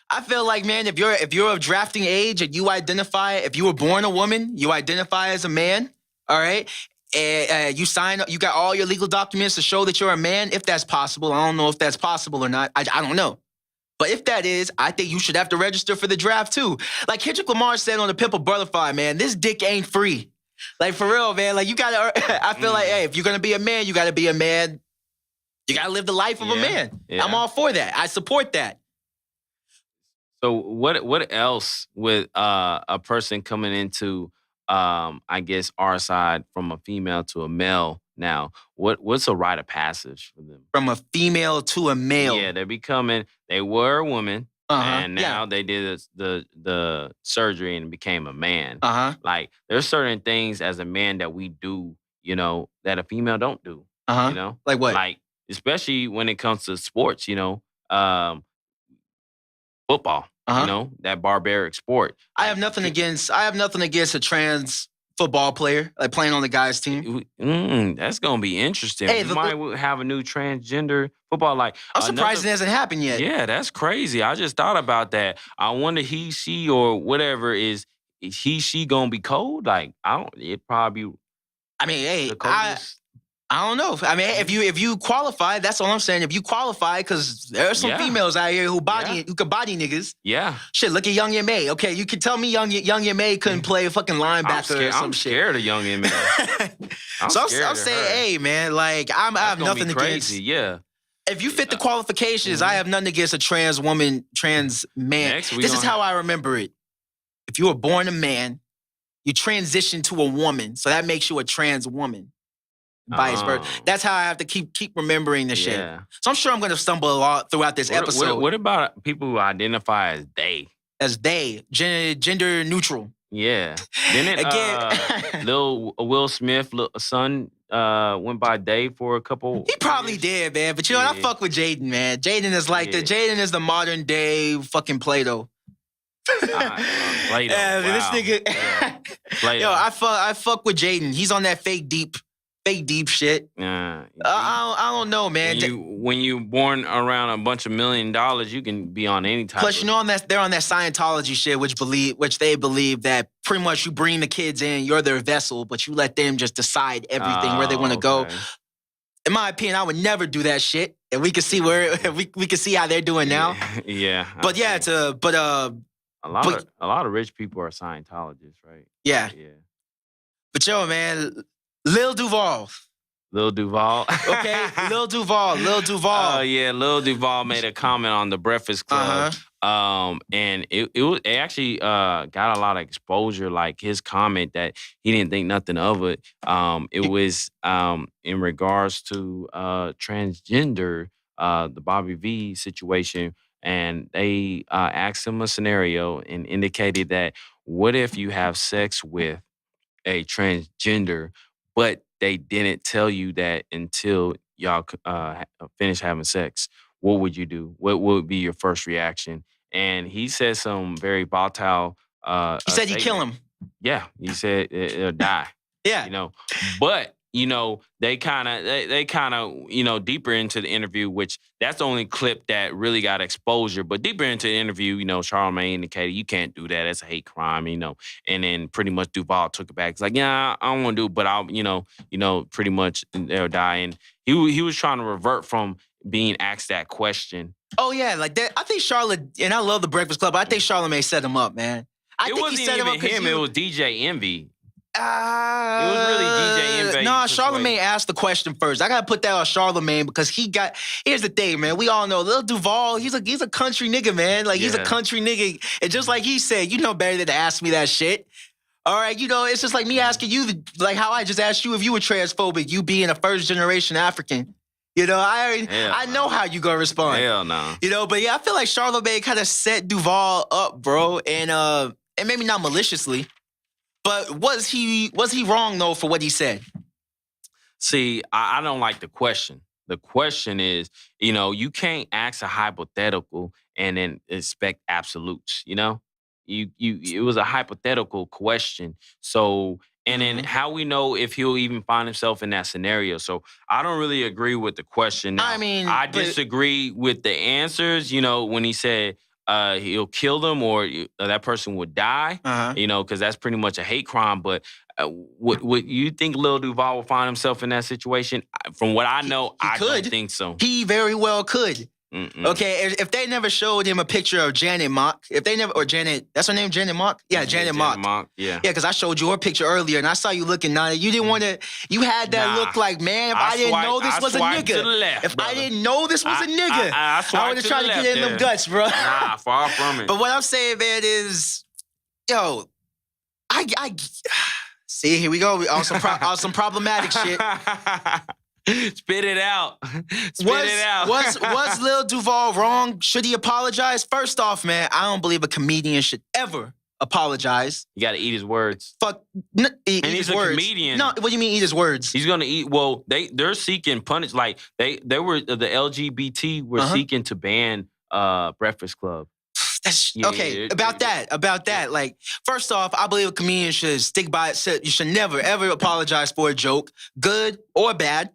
I feel like, man, if you're of drafting age and you identify, if you were born a woman, you identify as a man, all right? And you got all your legal documents to show that you're a man, if that's possible. I don't know if that's possible or not. I don't know. But if that is, I think you should have to register for the draft too. Like Kendrick Lamar said on the Pimple Butterfly, man, this dick ain't free. Like, for real, man. Like, you gotta, I feel like, hey, if you're gonna be a man, you gotta be a man. You gotta live the life of a man. I'm all for that. I support that. So what else with a person coming into I guess our side from a female to a male now? What's a rite of passage for them? From a female to a male. Yeah, they were a woman and now they did the surgery and became a man. Like, there's certain things as a man that we do, you know, that a female don't do. You know? Like what? Like, especially when it comes to sports, you know, football. You know, that barbaric sport. I have nothing against a trans football player, like playing on the guys' team. That's gonna be interesting. Hey, we might have a new transgender football. Like, I'm surprised it hasn't happened yet. Yeah, that's crazy. I just thought about that. I wonder he, she, or whatever is he, she gonna be cold? Like, it probably. I mean, hey, I don't know. I mean, if you qualify, that's all I'm saying. If you qualify, because there are some females out here who could body niggas. Yeah. Shit, look at Young May. Okay, you can tell me Young May couldn't play a fucking linebacker or some shit. I'm scared of Young May. I'm saying, hey, man, like, I have nothing against. Yeah. If you fit the qualifications, I have nothing against a trans woman, trans man. This is how I remember it. If you were born a man, you transition to a woman, so that makes you a trans woman. Vice versa. That's how I have to keep remembering this shit. So I'm sure I'm going to stumble a lot throughout this episode. What about people who identify as they? As they, gender neutral. Yeah. Then Lil Will Smith, son, went by they for a couple. He probably did, man. But you know what? I fuck with Jaden, man. Jaden is like Jaden is the modern day fucking Plato. Plato. This nigga. Plato. Yo, I fuck with Jaden. He's on that fake deep shit. I don't know, man. When you born around a bunch of $1 million, you can be on any type. Plus, you know, they're on that Scientology shit, which they believe that pretty much you bring the kids in, you're their vessel, but you let them just decide everything where they want to go. In my opinion, I would never do that shit, and we can see we can see how they're doing now. Yeah, but yeah, a lot of rich people are Scientologists, right? Yeah. But yo, man. Lil Duval. Okay, Lil Duval. Oh yeah, Lil Duval made a comment on the Breakfast Club, and it actually got a lot of exposure. Like, his comment that he didn't think nothing of it. It was in regards to transgender, the Bobby V situation, and they asked him a scenario and indicated that what if you have sex with a transgender, but they didn't tell you that until y'all finish having sex. What would you do? What would be your first reaction? And he said some very volatile. He said you kill him. Yeah, he said it'll die. Yeah, you know, but you know they kind of you know, deeper into the interview, which that's the only clip that really got exposure. But deeper into the interview, you know, Charlamagne indicated you can't do that. That's a hate crime, you know. And then pretty much Duval took it back. It's like, yeah, I don't want to do it, but I'll, you know, pretty much they'll die. And he was trying to revert from being asked that question. Oh yeah, like that. I think Charlotte, and I love the Breakfast Club, but I think Charlamagne set him up, man. It wasn't even him. It was DJ Envy. It was really DJ Envy. Nah, Charlamagne asked the question first. I gotta put that on Charlamagne because here's the thing, man. We all know Lil Duval, he's a country nigga, man. Like, he's a country nigga. And just like he said, you know better than to ask me that shit. All right, you know, it's just like me asking you, like how I just asked you if you were transphobic, you being a first generation African. You know, Hell I know how you gonna respond. Hell no. You know, but yeah, I feel like Charlamagne kind of set Duval up, bro, and maybe not maliciously, but was he wrong though for what he said? See, I don't like the question. The question is, you know, you can't ask a hypothetical and then expect absolutes, you know? It was a hypothetical question. So, and then how we know if he'll even find himself in that scenario. So I don't really agree with the question. Now, I mean, I but- disagree with the answers, you know, when he said he'll kill them or that person would die, you know, because that's pretty much a hate crime. But would you think Lil Duval will find himself in that situation? From what I know, I don't think so. He very well could. Okay, if they never showed him a picture of Janet Mock, if they never, or Janet, that's her name, Janet Mock? Yeah, Janet Mock. Yeah. Yeah, because I showed you her picture earlier and I saw you looking, NaNa. You didn't want to, you had that look like, man, if I didn't know this was a swiped nigga. to the left, if brother. I didn't know this was a nigga, I would have tried to get in them guts, bro. Nah, far from it. But what I'm saying, man, is, yo, I see, here we go. On some problematic shit. Spit it out. Spit it out. was Lil Duval wrong? Should he apologize? First off, man, I don't believe a comedian should ever apologize. You got to eat his words. Fuck, eat And his he's a words. comedian. No, what do you mean eat his words? He's gonna eat. Well, they're seeking punish. Like they were the LGBT were seeking to ban Breakfast Club. That's Yeah, okay. yeah, About that. Like, first off, I believe a comedian should stick by it. You should never ever apologize for a joke, good or bad.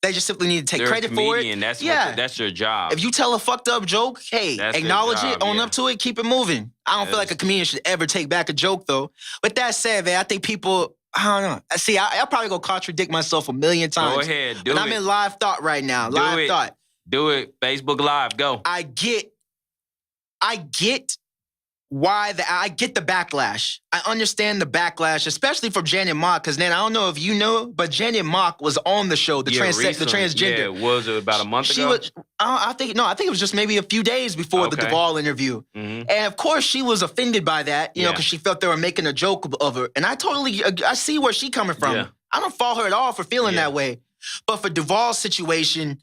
They just simply need to take They're credit a for it. comedian. That's yeah. that's your job. If you tell a fucked up joke, hey, That's their acknowledge job, it, own yeah. up to it, keep it moving. I don't feel like a comedian should ever take back a joke, though. With that said, man, I think people, I don't know. See, I'll probably go contradict myself a million times. Go ahead, do but it. I'm in live thought right now. Do Live it. thought. Do it. Facebook Live. Go. I get why I get the backlash. I understand the backlash, especially from Janet Mock, because then I don't know if you know, but Janet Mock was on the show, the transgender. Yeah, was it about a month She ago? was. I think it was just maybe a few days before the Okay. Duval interview, and of course she was offended by that, you know, Yeah. because she felt they were making a joke of her, and I see where she coming from. Yeah. I don't fault her at all for feeling Yeah. that way, but for Duval's situation,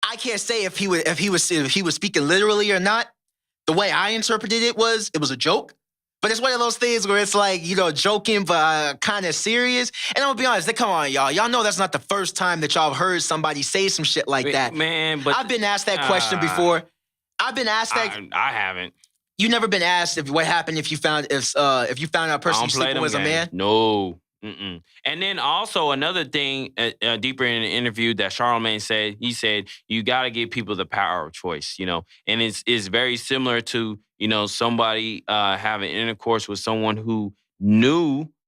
I can't say if he was speaking literally or not. The way I interpreted it was a joke. But it's one of those things where it's like, you know, joking but kind of serious. And I'm gonna be honest, come on, y'all. Y'all know that's not the first time that y'all have heard somebody say some shit like that. Man, but I've been asked that question before. I've been asked that. I haven't. You never been asked what happened if you found out a person you sleeping was a man? No. Mm-mm. And then also another thing, deeper in the interview that Charlamagne said, he said, you got to give people the power of choice, you know, and it's very similar to, you know, somebody having intercourse with someone who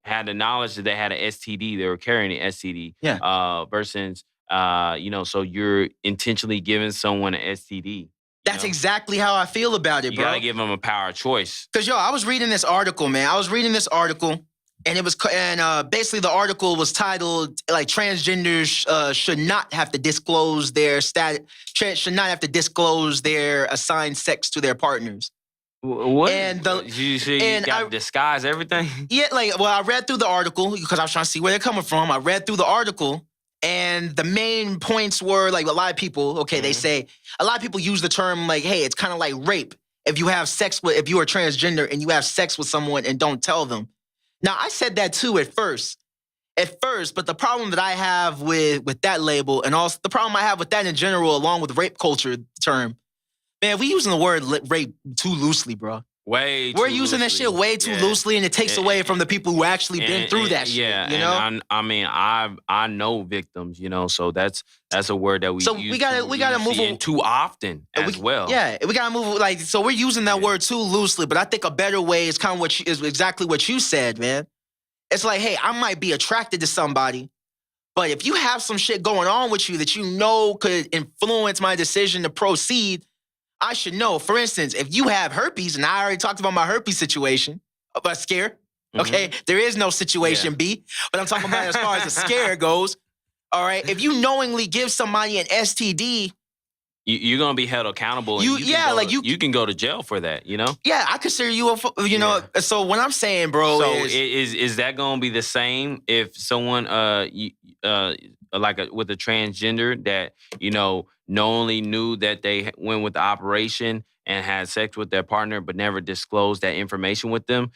had the knowledge that they had an STD, they were carrying an STD, versus, you know, so you're intentionally giving someone an STD. That's exactly how I feel about it, You bro. got to give them a power of choice. Because, I was reading this article, man. And it was, basically the article was titled like transgenders should not have to disclose their should not have to disclose their assigned sex to their partners. What? And you got to disguise everything? Yeah, I read through the article because I was trying to see where they're coming from. I read through the article, and the main points were like a lot of people. Okay, they say a lot of people use the term like, hey, it's kind of like rape if you are transgender and you have sex with someone and don't tell them. Now, I said that too at first, but the problem that I have with that label and also the problem I have with that in general, along with rape culture term, man, we using the word rape too loosely, bro. We're using that shit way too loosely, and it takes away from the people who actually been through that shit. Yeah, you know. And I mean, I know victims, you know, so that's a word that we So use we gotta move in too often as well. Yeah, we gotta move so we're using that word too loosely, but I think a better way is kind of is exactly what you said, man. It's like, hey, I might be attracted to somebody, but if you have some shit going on with you that you know could influence my decision to proceed, I should know. For instance, if you have herpes, and I already talked about my herpes situation, about scare, okay? There is no situation B, but I'm talking about as far as the scare goes, all right? If you knowingly give somebody an STD, you're gonna be held accountable. And you can go to jail for that. You know. Yeah, I consider you you know. So what I'm saying, bro, so is that gonna be the same if someone with a transgender that not only knew that they went with the operation and had sex with their partner but never disclosed that information with them?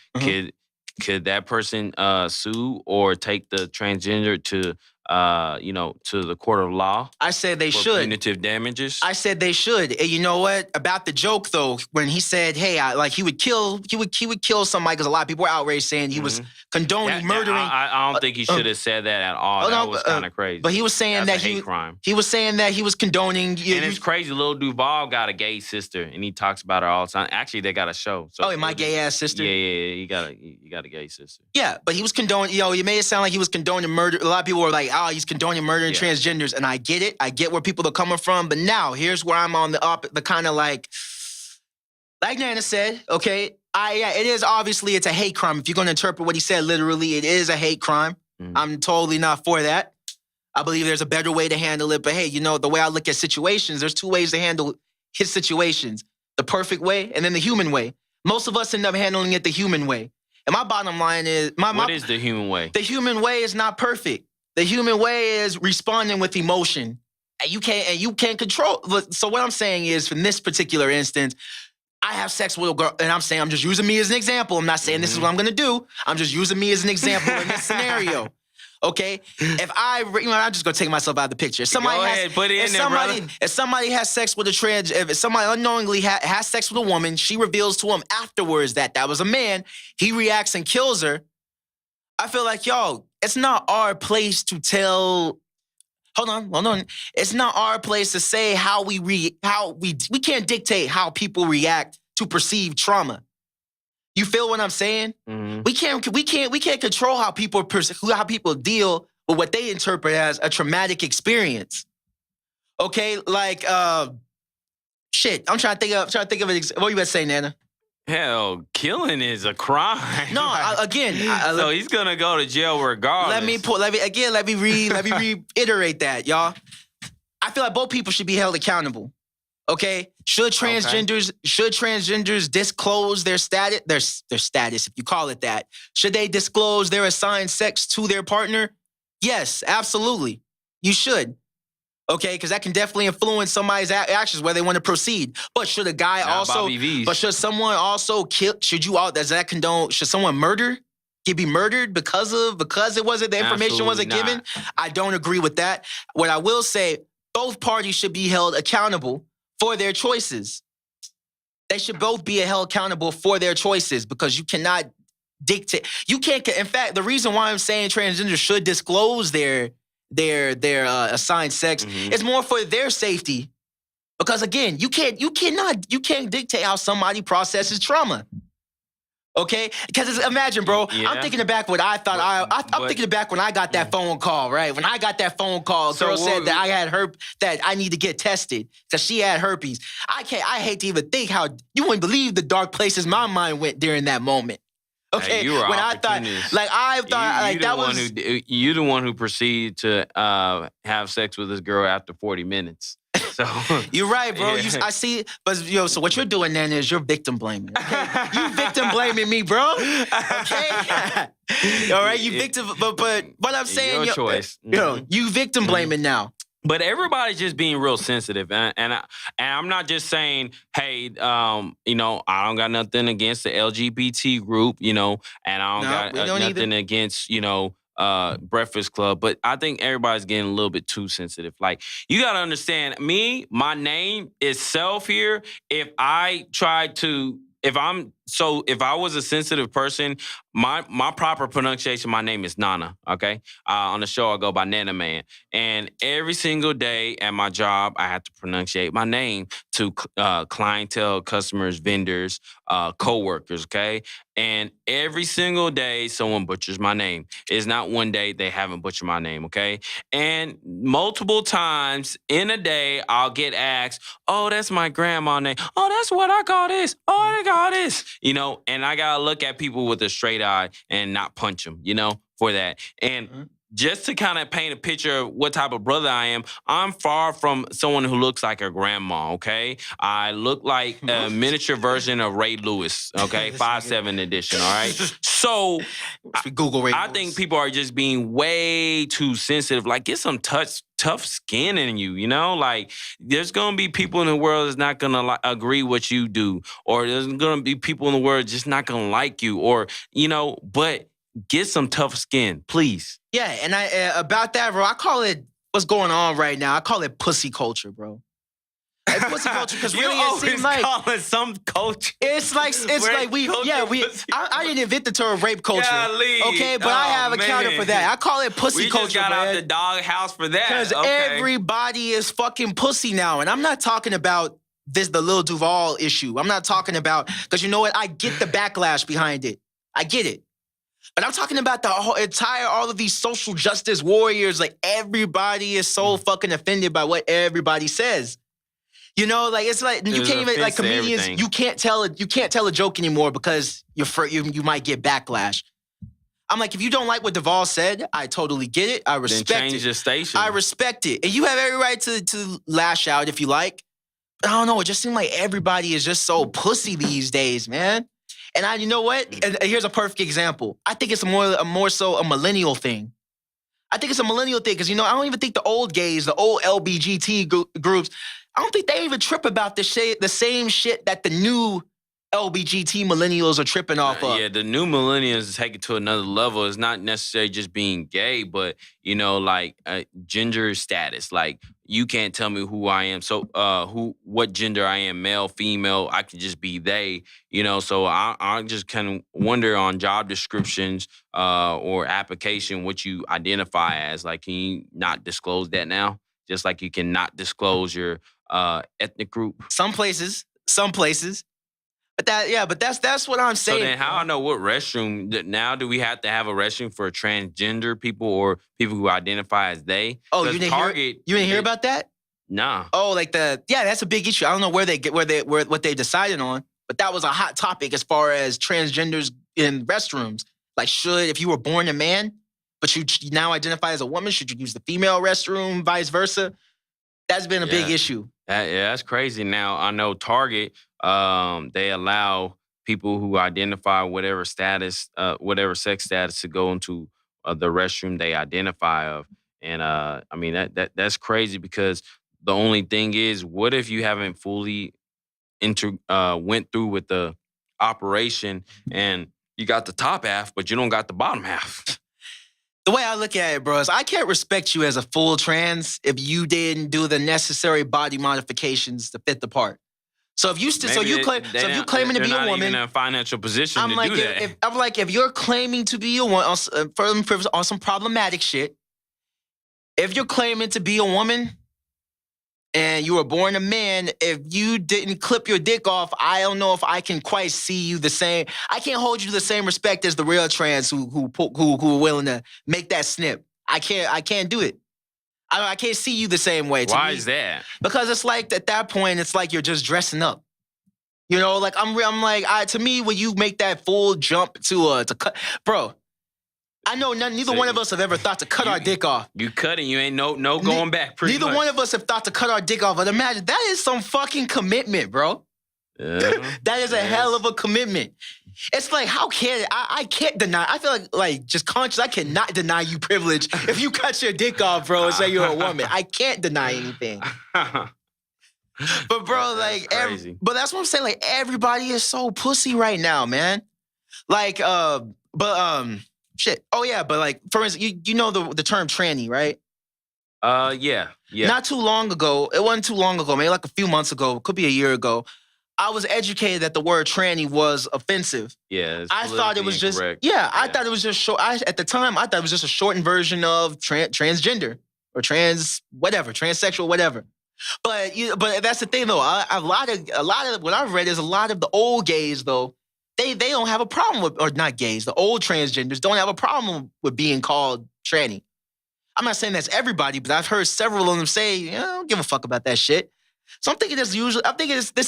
Could that person sue or take the transgender to to the court of law? I said they for should. Punitive damages. I said they should. And you know what? About the joke though, when he said, "Hey, he would kill somebody," because a lot of people were outraged saying he was condoning murdering. I don't think he should have said that at all. That was kind of crazy. But he was saying That's a hate crime. He was saying that he was condoning. And it's crazy. Lil Duval got a gay sister, and he talks about her all the time. Actually, they got a show. So my gay ass sister. Yeah. He got a gay sister. Yeah, but he was condoning. You made it sound like he was condoning murder. A lot of people were like, "Oh, he's condoning murdering transgenders," and I get it. I get where people are coming from. But now here's where I'm on the kind of like Nana said. Okay, it is obviously it's a hate crime. If you're going to interpret what he said literally, it is a hate crime. I'm totally not for that. I believe there's a better way to handle it. But hey, the way I look at situations, there's two ways to handle his situations: the perfect way and then the human way. Most of us end up handling it the human way. And my bottom line is what is the human way? The human way is not perfect. The human way is responding with emotion. And you can't control. So what I'm saying is, in this particular instance, I have sex with a girl, and I'm just using me as an example. I'm not saying this is what I'm gonna do. I'm just using me as an example in this scenario. Okay? If I'm just gonna take myself out of the picture. If somebody has sex with if somebody unknowingly has sex with a woman, she reveals to him afterwards that was a man, he reacts and kills her. I feel like, it's not our place to tell. Hold on. It's not our place to say we can't dictate how people react to perceived trauma. You feel what I'm saying? Mm-hmm. We can't control how people deal with what they interpret as a traumatic experience. Okay, like shit. I'm trying to think of what you about to say, Nana. Hell, killing is a crime. No, so he's gonna go to jail regardless. Let me reiterate that, y'all. I feel like both people should be held accountable. Okay? Should transgenders disclose their status, their status, if you call it that? Should they disclose their assigned sex to their partner? Yes, absolutely. You should. Okay, because that can definitely influence somebody's actions where they want to proceed. But should a guy should someone also kill? Should someone murder? He be murdered because it wasn't the information wasn't given? I don't agree with that. What I will say, both parties should be held accountable for their choices. They should both be held accountable for their choices because you cannot dictate. You can't. In fact, the reason why I'm saying transgenders should disclose their assigned sex is more for their safety, because again, you can't dictate how somebody processes trauma. Okay, because imagine, bro. Yeah. I'm thinking back what I thought. I'm thinking back when I got that phone call. Right when I got that phone call, girl said that I had that I need to get tested because she had herpes. I hate to even think how you wouldn't believe the dark places my mind went during that moment. Okay, you were you the one who proceeded to have sex with this girl after 40 minutes. So you're right, bro. Yeah. I see, but so what you're doing then is you're victim blaming. Okay? You victim blaming me, bro. Okay, all right, you victim. But what I'm saying, your choice. You victim blaming now. But everybody's just being real sensitive, and I'm not just saying, hey, I don't got nothing against the LGBT group, and I don't got nothing against, Breakfast Club, but I think everybody's getting a little bit too sensitive. Like, you gotta understand, my name itself here, if I was a sensitive person, my proper pronunciation, my name is NaNa, okay? On the show, I go by Nana Man. And every single day at my job, I have to pronunciate my name to clientele, customers, vendors, coworkers, okay? And every single day, someone butchers my name. It's not one day they haven't butchered my name, okay? And multiple times in a day, I'll get asked, oh, that's my grandma's name. Oh, that's what I call this. Oh, I call this. And I gotta look at people with a straight eye and not punch them, for that. And just to kind of paint a picture of what type of brother I am, I'm far from someone who looks like a grandma, okay? I look like a miniature version of Ray Lewis, okay? 5'7" edition, all right? So Google Ray I Lewis. think people are just being way too sensitive. Like, get some tough skin in you, you know? Like, there's going to be people in the world that's not going to agree what you do, or there's going to be people in the world just not going to like you, or, you know, but get some tough skin, please. Yeah, and about that, bro, I call it what's going on right now. I call it pussy culture, bro. Like pussy culture, because really it seems like call it some culture. it's like we I didn't invent the term rape culture. Golly. Okay, but I have a counter for that. I call it pussy We culture, just got man. out the doghouse for that. Because Okay. everybody is fucking pussy now. And I'm not talking about the Lil Duval issue. I'm not talking about, because you know what? I get the backlash behind it. I get it. But I'm talking about the whole all of these social justice warriors. Like, everybody is so fucking offended by what everybody says. You know, like, it's like, you There's can't even, like, offense to comedians, everything. you can't tell a joke anymore because you might get backlash. I'm like, if you don't like what Duval said, I totally get it. I Then respect change it. your station. I respect it. And you have every right to lash out if you like. But I don't know. It just seems like everybody is just so pussy these days, man. And you know what? And here's a perfect example. I think it's more so a millennial thing. I think it's a millennial thing because, you know, I don't even think the old gays, the old LBGT groups, I don't think they even trip about the same shit that the new LBGT millennials are tripping off of. Yeah, the new millennials take it to another level. It's not necessarily just being gay, but, you know, like gender status. Like, you can't tell me who I am. So what gender I am, male, female, I can just be they, you know. So I just kind of wonder on job descriptions or application what you identify as. Like, can you not disclose that now? Just like you cannot disclose your ethnic group. Some places. But that's what I'm saying. So then how I know what restroom, now do we have to have a restroom for transgender people or people who identify as they? Oh, you 'Cause didn't hear about that? Nah. Oh, like that's a big issue. I don't know what they decided on, but that was a hot topic as far as transgenders in restrooms. Like, if you were born a man, but you now identify as a woman, should you use the female restroom, vice versa? That's been a big issue. That's crazy. Now, I know Target, they allow people who identify whatever sex status to go into the restroom they identify of. And I mean, that's crazy because the only thing is, what if you haven't fully went through with the operation and you got the top half, but you don't got the bottom half? The way I look at it, bro, is I can't respect you as a full trans if you didn't do the necessary body modifications to fit the part. So if you claiming to be a woman, they're not even in a financial position to do that. I'm like, if you're claiming to be a woman on some problematic shit, if you're claiming to be a woman and you were born a man, if you didn't clip your dick off, I don't know if I can quite see you the same. I can't hold you the same respect as the real trans who are willing to make that snip. I can't do it. I can't see you the same way. Why is that? Because it's like, at that point, it's like you're just dressing up. You know, like to me, when you make that full jump to cut, bro, I know neither one of us have ever thought to cut our dick off. You cutting, you ain't no going back. Neither one of us have thought to cut our dick off. But imagine, that is some fucking commitment, bro. That is a hell of a commitment. It's like, how can I can't deny. I feel like just conscious, I cannot deny you privilege if you cut your dick off, bro, and say you're a woman. I can't deny anything. But bro, like, but that's what I'm saying. Like, everybody is so pussy right now, man. Like, shit. Oh yeah, but like, for instance, you know the term tranny, right? Yeah. Not too long ago, it wasn't too long ago, maybe like a few months ago, could be a year ago, I was educated that the word tranny was offensive. Yeah, I thought it was just incorrect. I thought it was just short. At the time, I thought it was just a shortened version of transgender or transsexual, whatever. But that's the thing though. A lot of what I've read is a lot of the old gays though. They don't have a problem with, or not gays, the old transgenders don't have a problem with being called tranny. I'm not saying that's everybody, but I've heard several of them say, I don't give a fuck about that shit. So I'm thinking this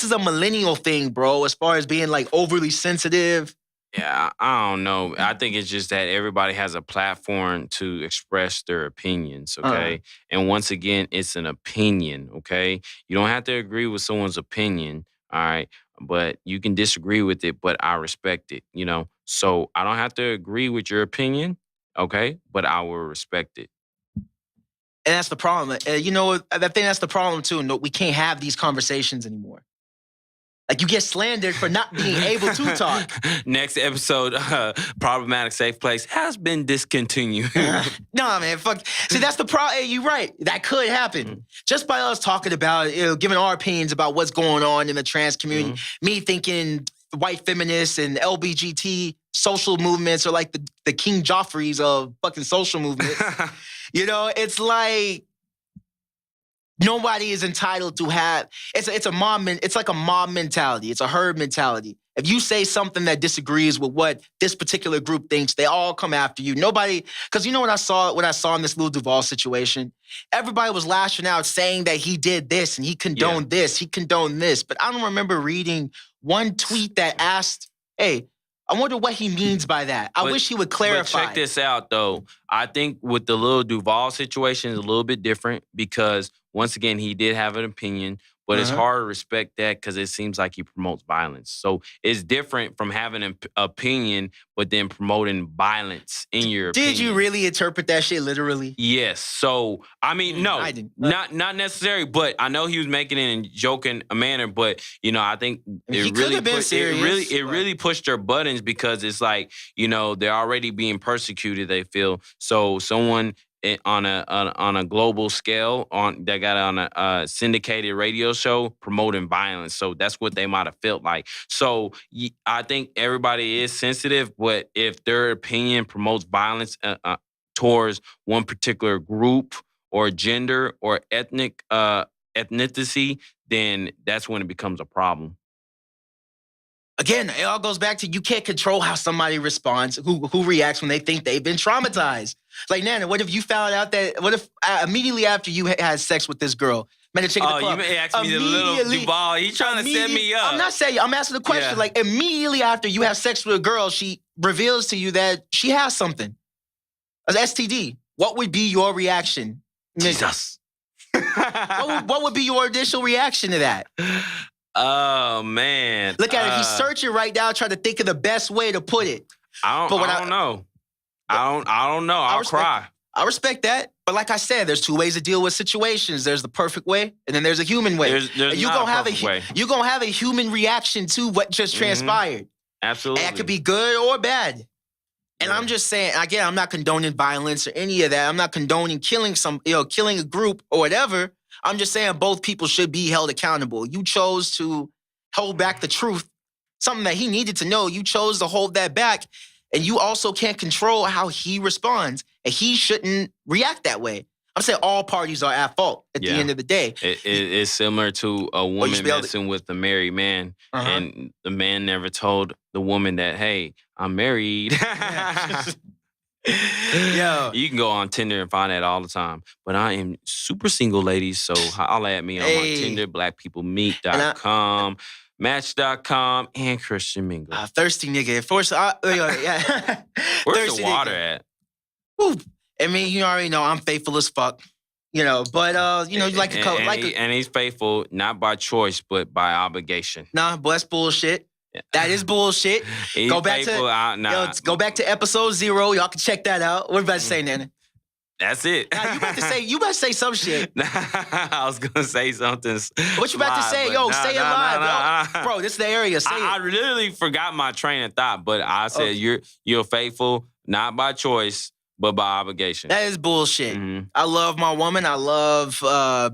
is a millennial thing, bro, as far as being like overly sensitive Yeah, I don't know. I think it's just that everybody has a platform to express their opinions, okay? And once again, it's an opinion, okay? You don't have to agree with someone's opinion, all right? But you can disagree with it, but I respect it, you know? So I don't have to agree with your opinion, okay? But I will respect it. And that's the problem. You know, I think that's the problem too. No, we can't have these conversations anymore. Like you get slandered for not being able to talk. Next episode, Problematic Safe Place has been discontinued. No, man, fuck. See, that's the problem. Hey, you're right. That could happen. Just by us talking about, giving our opinions about what's going on in the trans community. Me thinking white feminists and LBGT social movements are like the King Joffreys of fucking social movements. You know, it's like nobody is entitled to have. It's like a mob mentality. It's a herd mentality. If you say something that disagrees with what this particular group thinks, they all come after you. Nobody, because you know what I saw in this Lil Duval situation? Everybody was lashing out saying that he did this and he condoned this, he condoned this. But I don't remember reading one tweet that asked, hey, I wonder what he means by that. I wish he would clarify. But check this out, though. I think with the Lil Duval situation is a little bit different because, once again, he did have an opinion, but it's hard to respect that because it seems like he promotes violence. So it's different from having an opinion, but then promoting violence in your opinion. Did you really interpret that shit literally? Yes. So, I mean, no, I didn't. not necessarily, but I know he was making it in a joking manner, but, you know, I think He could have been serious. it really pushed their buttons because it's like, you know, they're already being persecuted, they feel. So someone on a global scale that got on a syndicated radio show promoting violence. So that's what they might have felt like. So I think everybody is sensitive, but if their opinion promotes violence towards one particular group or gender or ethnicity, then that's when it becomes a problem. Again, it all goes back to you can't control how somebody responds, who reacts when they think they've been traumatized. Like, Nana, what if you found out what if immediately after you had sex with this girl, met a chick at the club? You may ask me the little Duval. He's trying to set me up. I'm not saying, I'm asking the question. Yeah. Like, immediately after you have sex with a girl, she reveals to you that she has something. An STD. What would be your reaction? Jesus. What would be your initial reaction to that? Oh, man. Look at it. He's searching right now, trying to think of the best way to put it. I don't know. I don't know. I'll cry. I respect that. But like I said, there's two ways to deal with situations. There's the perfect way, and then there's a human way. There's you're not gonna a perfect way. You're going to have a human reaction to what just transpired. Absolutely. And that could be good or bad. And I'm just saying, again, I'm not condoning violence or any of that. I'm not condoning killing killing a group or whatever. I'm just saying both people should be held accountable. You chose to hold back the truth, something that he needed to know. You chose to hold that back, and you also can't control how he responds, and he shouldn't react that way. I'm saying all parties are at fault at the end of the day. It's similar to a woman messing with a married man, and the man never told the woman that, hey, I'm married. Yeah. You can go on Tinder and find that all the time. But I am super single, ladies, so holla at me. I'm on Tinder, blackpeoplemeet.com, Match.com, and Christian Mingle. Thirsty nigga. Yeah. Where's Thirsty the water nigga. at? Woo. I mean, you already know I'm faithful as fuck. You know, but you like a color, and he's faithful not by choice but by obligation. Nah, boy, that's bullshit. That is bullshit. Go back to episode 0. Y'all can check that out. What are you about to say, Nana? That's it. Nah, you about to say some shit. I was gonna say something. What you about to say? Yo, say it live. Bro, this is the area. Say it. I literally forgot my train of thought, but I said you're faithful not by choice but by obligation. That is bullshit. I love my woman. I love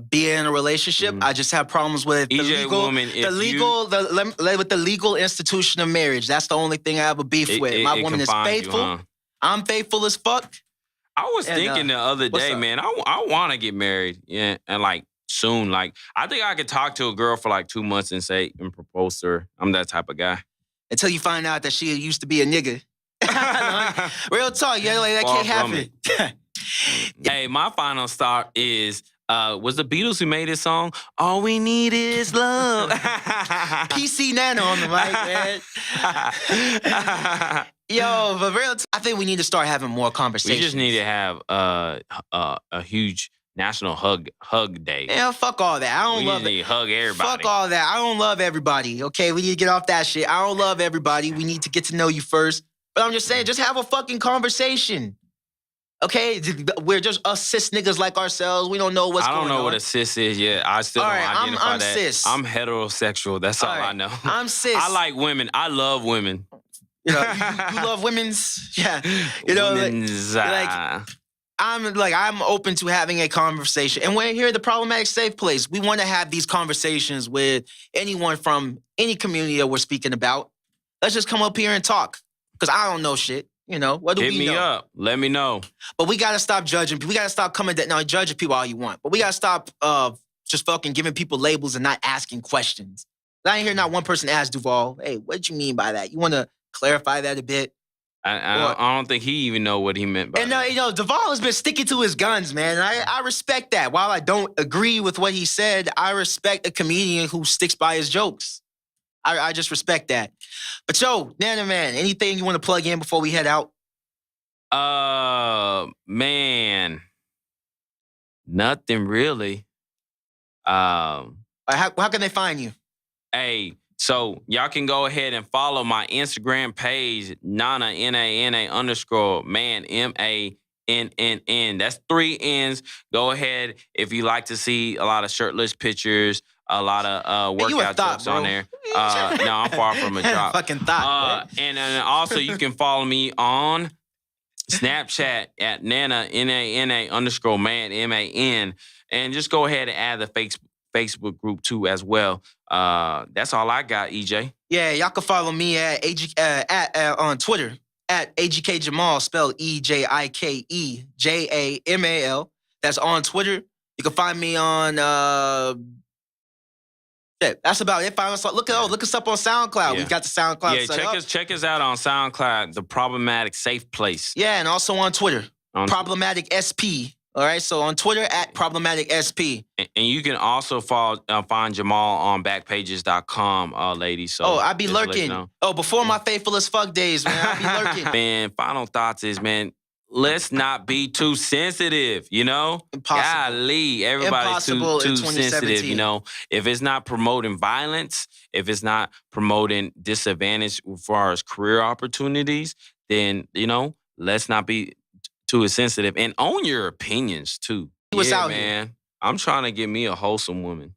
being in a relationship. I just have problems with the legal institution of marriage. That's the only thing I have a beef with. My woman is faithful. I'm faithful as fuck. I was thinking the other day, man, I want to get married. Yeah, and like soon. Like I think I could talk to a girl for like 2 months and propose to her. I'm that type of guy. Until you find out that she used to be a nigga. Real talk, like that can't happen. Hey, my final thought is Was the Beatles who made this song? All we need is love. PC NaNa on the mic, man. Yo, but I think we need to start having more conversations. We just need to have a huge national hug day. Yeah, fuck all that. I don't love need it. to hug everybody. Fuck all that. I don't love everybody. Okay, we need to get off that shit. I don't love everybody. We need to get to know you first. But I'm just saying, just have a fucking conversation. Okay, we're just us cis niggas like ourselves. We don't know what's going on. I don't know what a cis is yet. I still don't identify I'm that. Cis. I'm heterosexual. That's all I know. I'm cis. I like women. I love women. You know, you love women's. Yeah. You know, women's, I'm open to having a conversation. And we're here at the Problematic Safe Place. We want to have these conversations with anyone from any community that we're speaking about. Let's just come up here and talk. Because I don't know shit. You know, what do we know? Hit me up. Let me know. But we got to stop judging. We got to stop coming down. Now, judging people all you want. But we got to stop just fucking giving people labels and not asking questions. I ain't hear not one person ask Duval, hey, what did you mean by that? You want to clarify that a bit? I don't think he even know what he meant by that. And, you know, Duval has been sticking to his guns, man. I respect that. While I don't agree with what he said, I respect a comedian who sticks by his jokes. I just respect that. But yo, NaNa man, anything you want to plug in before we head out? Man, nothing really. How can they find you? Hey, so y'all can go ahead and follow my Instagram page, NaNa, NaNa_ man, MANNN. That's 3 N's. Go ahead if you like to see a lot of shirtless pictures, a lot of workout jokes on there. No, I'm far from a drop. Fucking thought. And then also you can follow me on Snapchat at NaNa, NaNa_ man, MAN. And just go ahead and add the Facebook group too as well. That's all I got, EJ. Yeah, y'all can follow me at on Twitter at Ejike Jamal, spelled EJIKEJAMAL. That's on Twitter. You can find me on. That's about it. Look us up on SoundCloud. Yeah. We got the SoundCloud. Yeah, set check us out on SoundCloud, the Problematic Safe Place. Yeah, and also on Twitter, Problematic SP. All right, so on Twitter at Problematic SP. And you can also find Jamal on backpages.com, ladies. So I be lurking. Before my faithful as fuck days, man, I be lurking. Man, final thoughts is, man, let's not be too sensitive, you know? Impossible. Golly, everybody's Impossible too in sensitive, 2017. you know? If it's not promoting violence, if it's not promoting disadvantage as far as career opportunities, then, you know, let's not be too sensitive. And own your opinions, too. What's out man. here? I'm trying to get me a wholesome woman.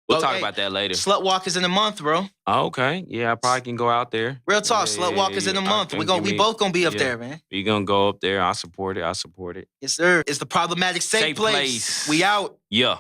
We'll talk about that later. Slut walk is in a month, bro. Oh, okay. Yeah, I probably can go out there. Real talk, slut walk is in a month. We both gonna be up there, man. We gonna go up there. I support it. Yes, sir. It's the Problematic Safe Place. We out. Yeah.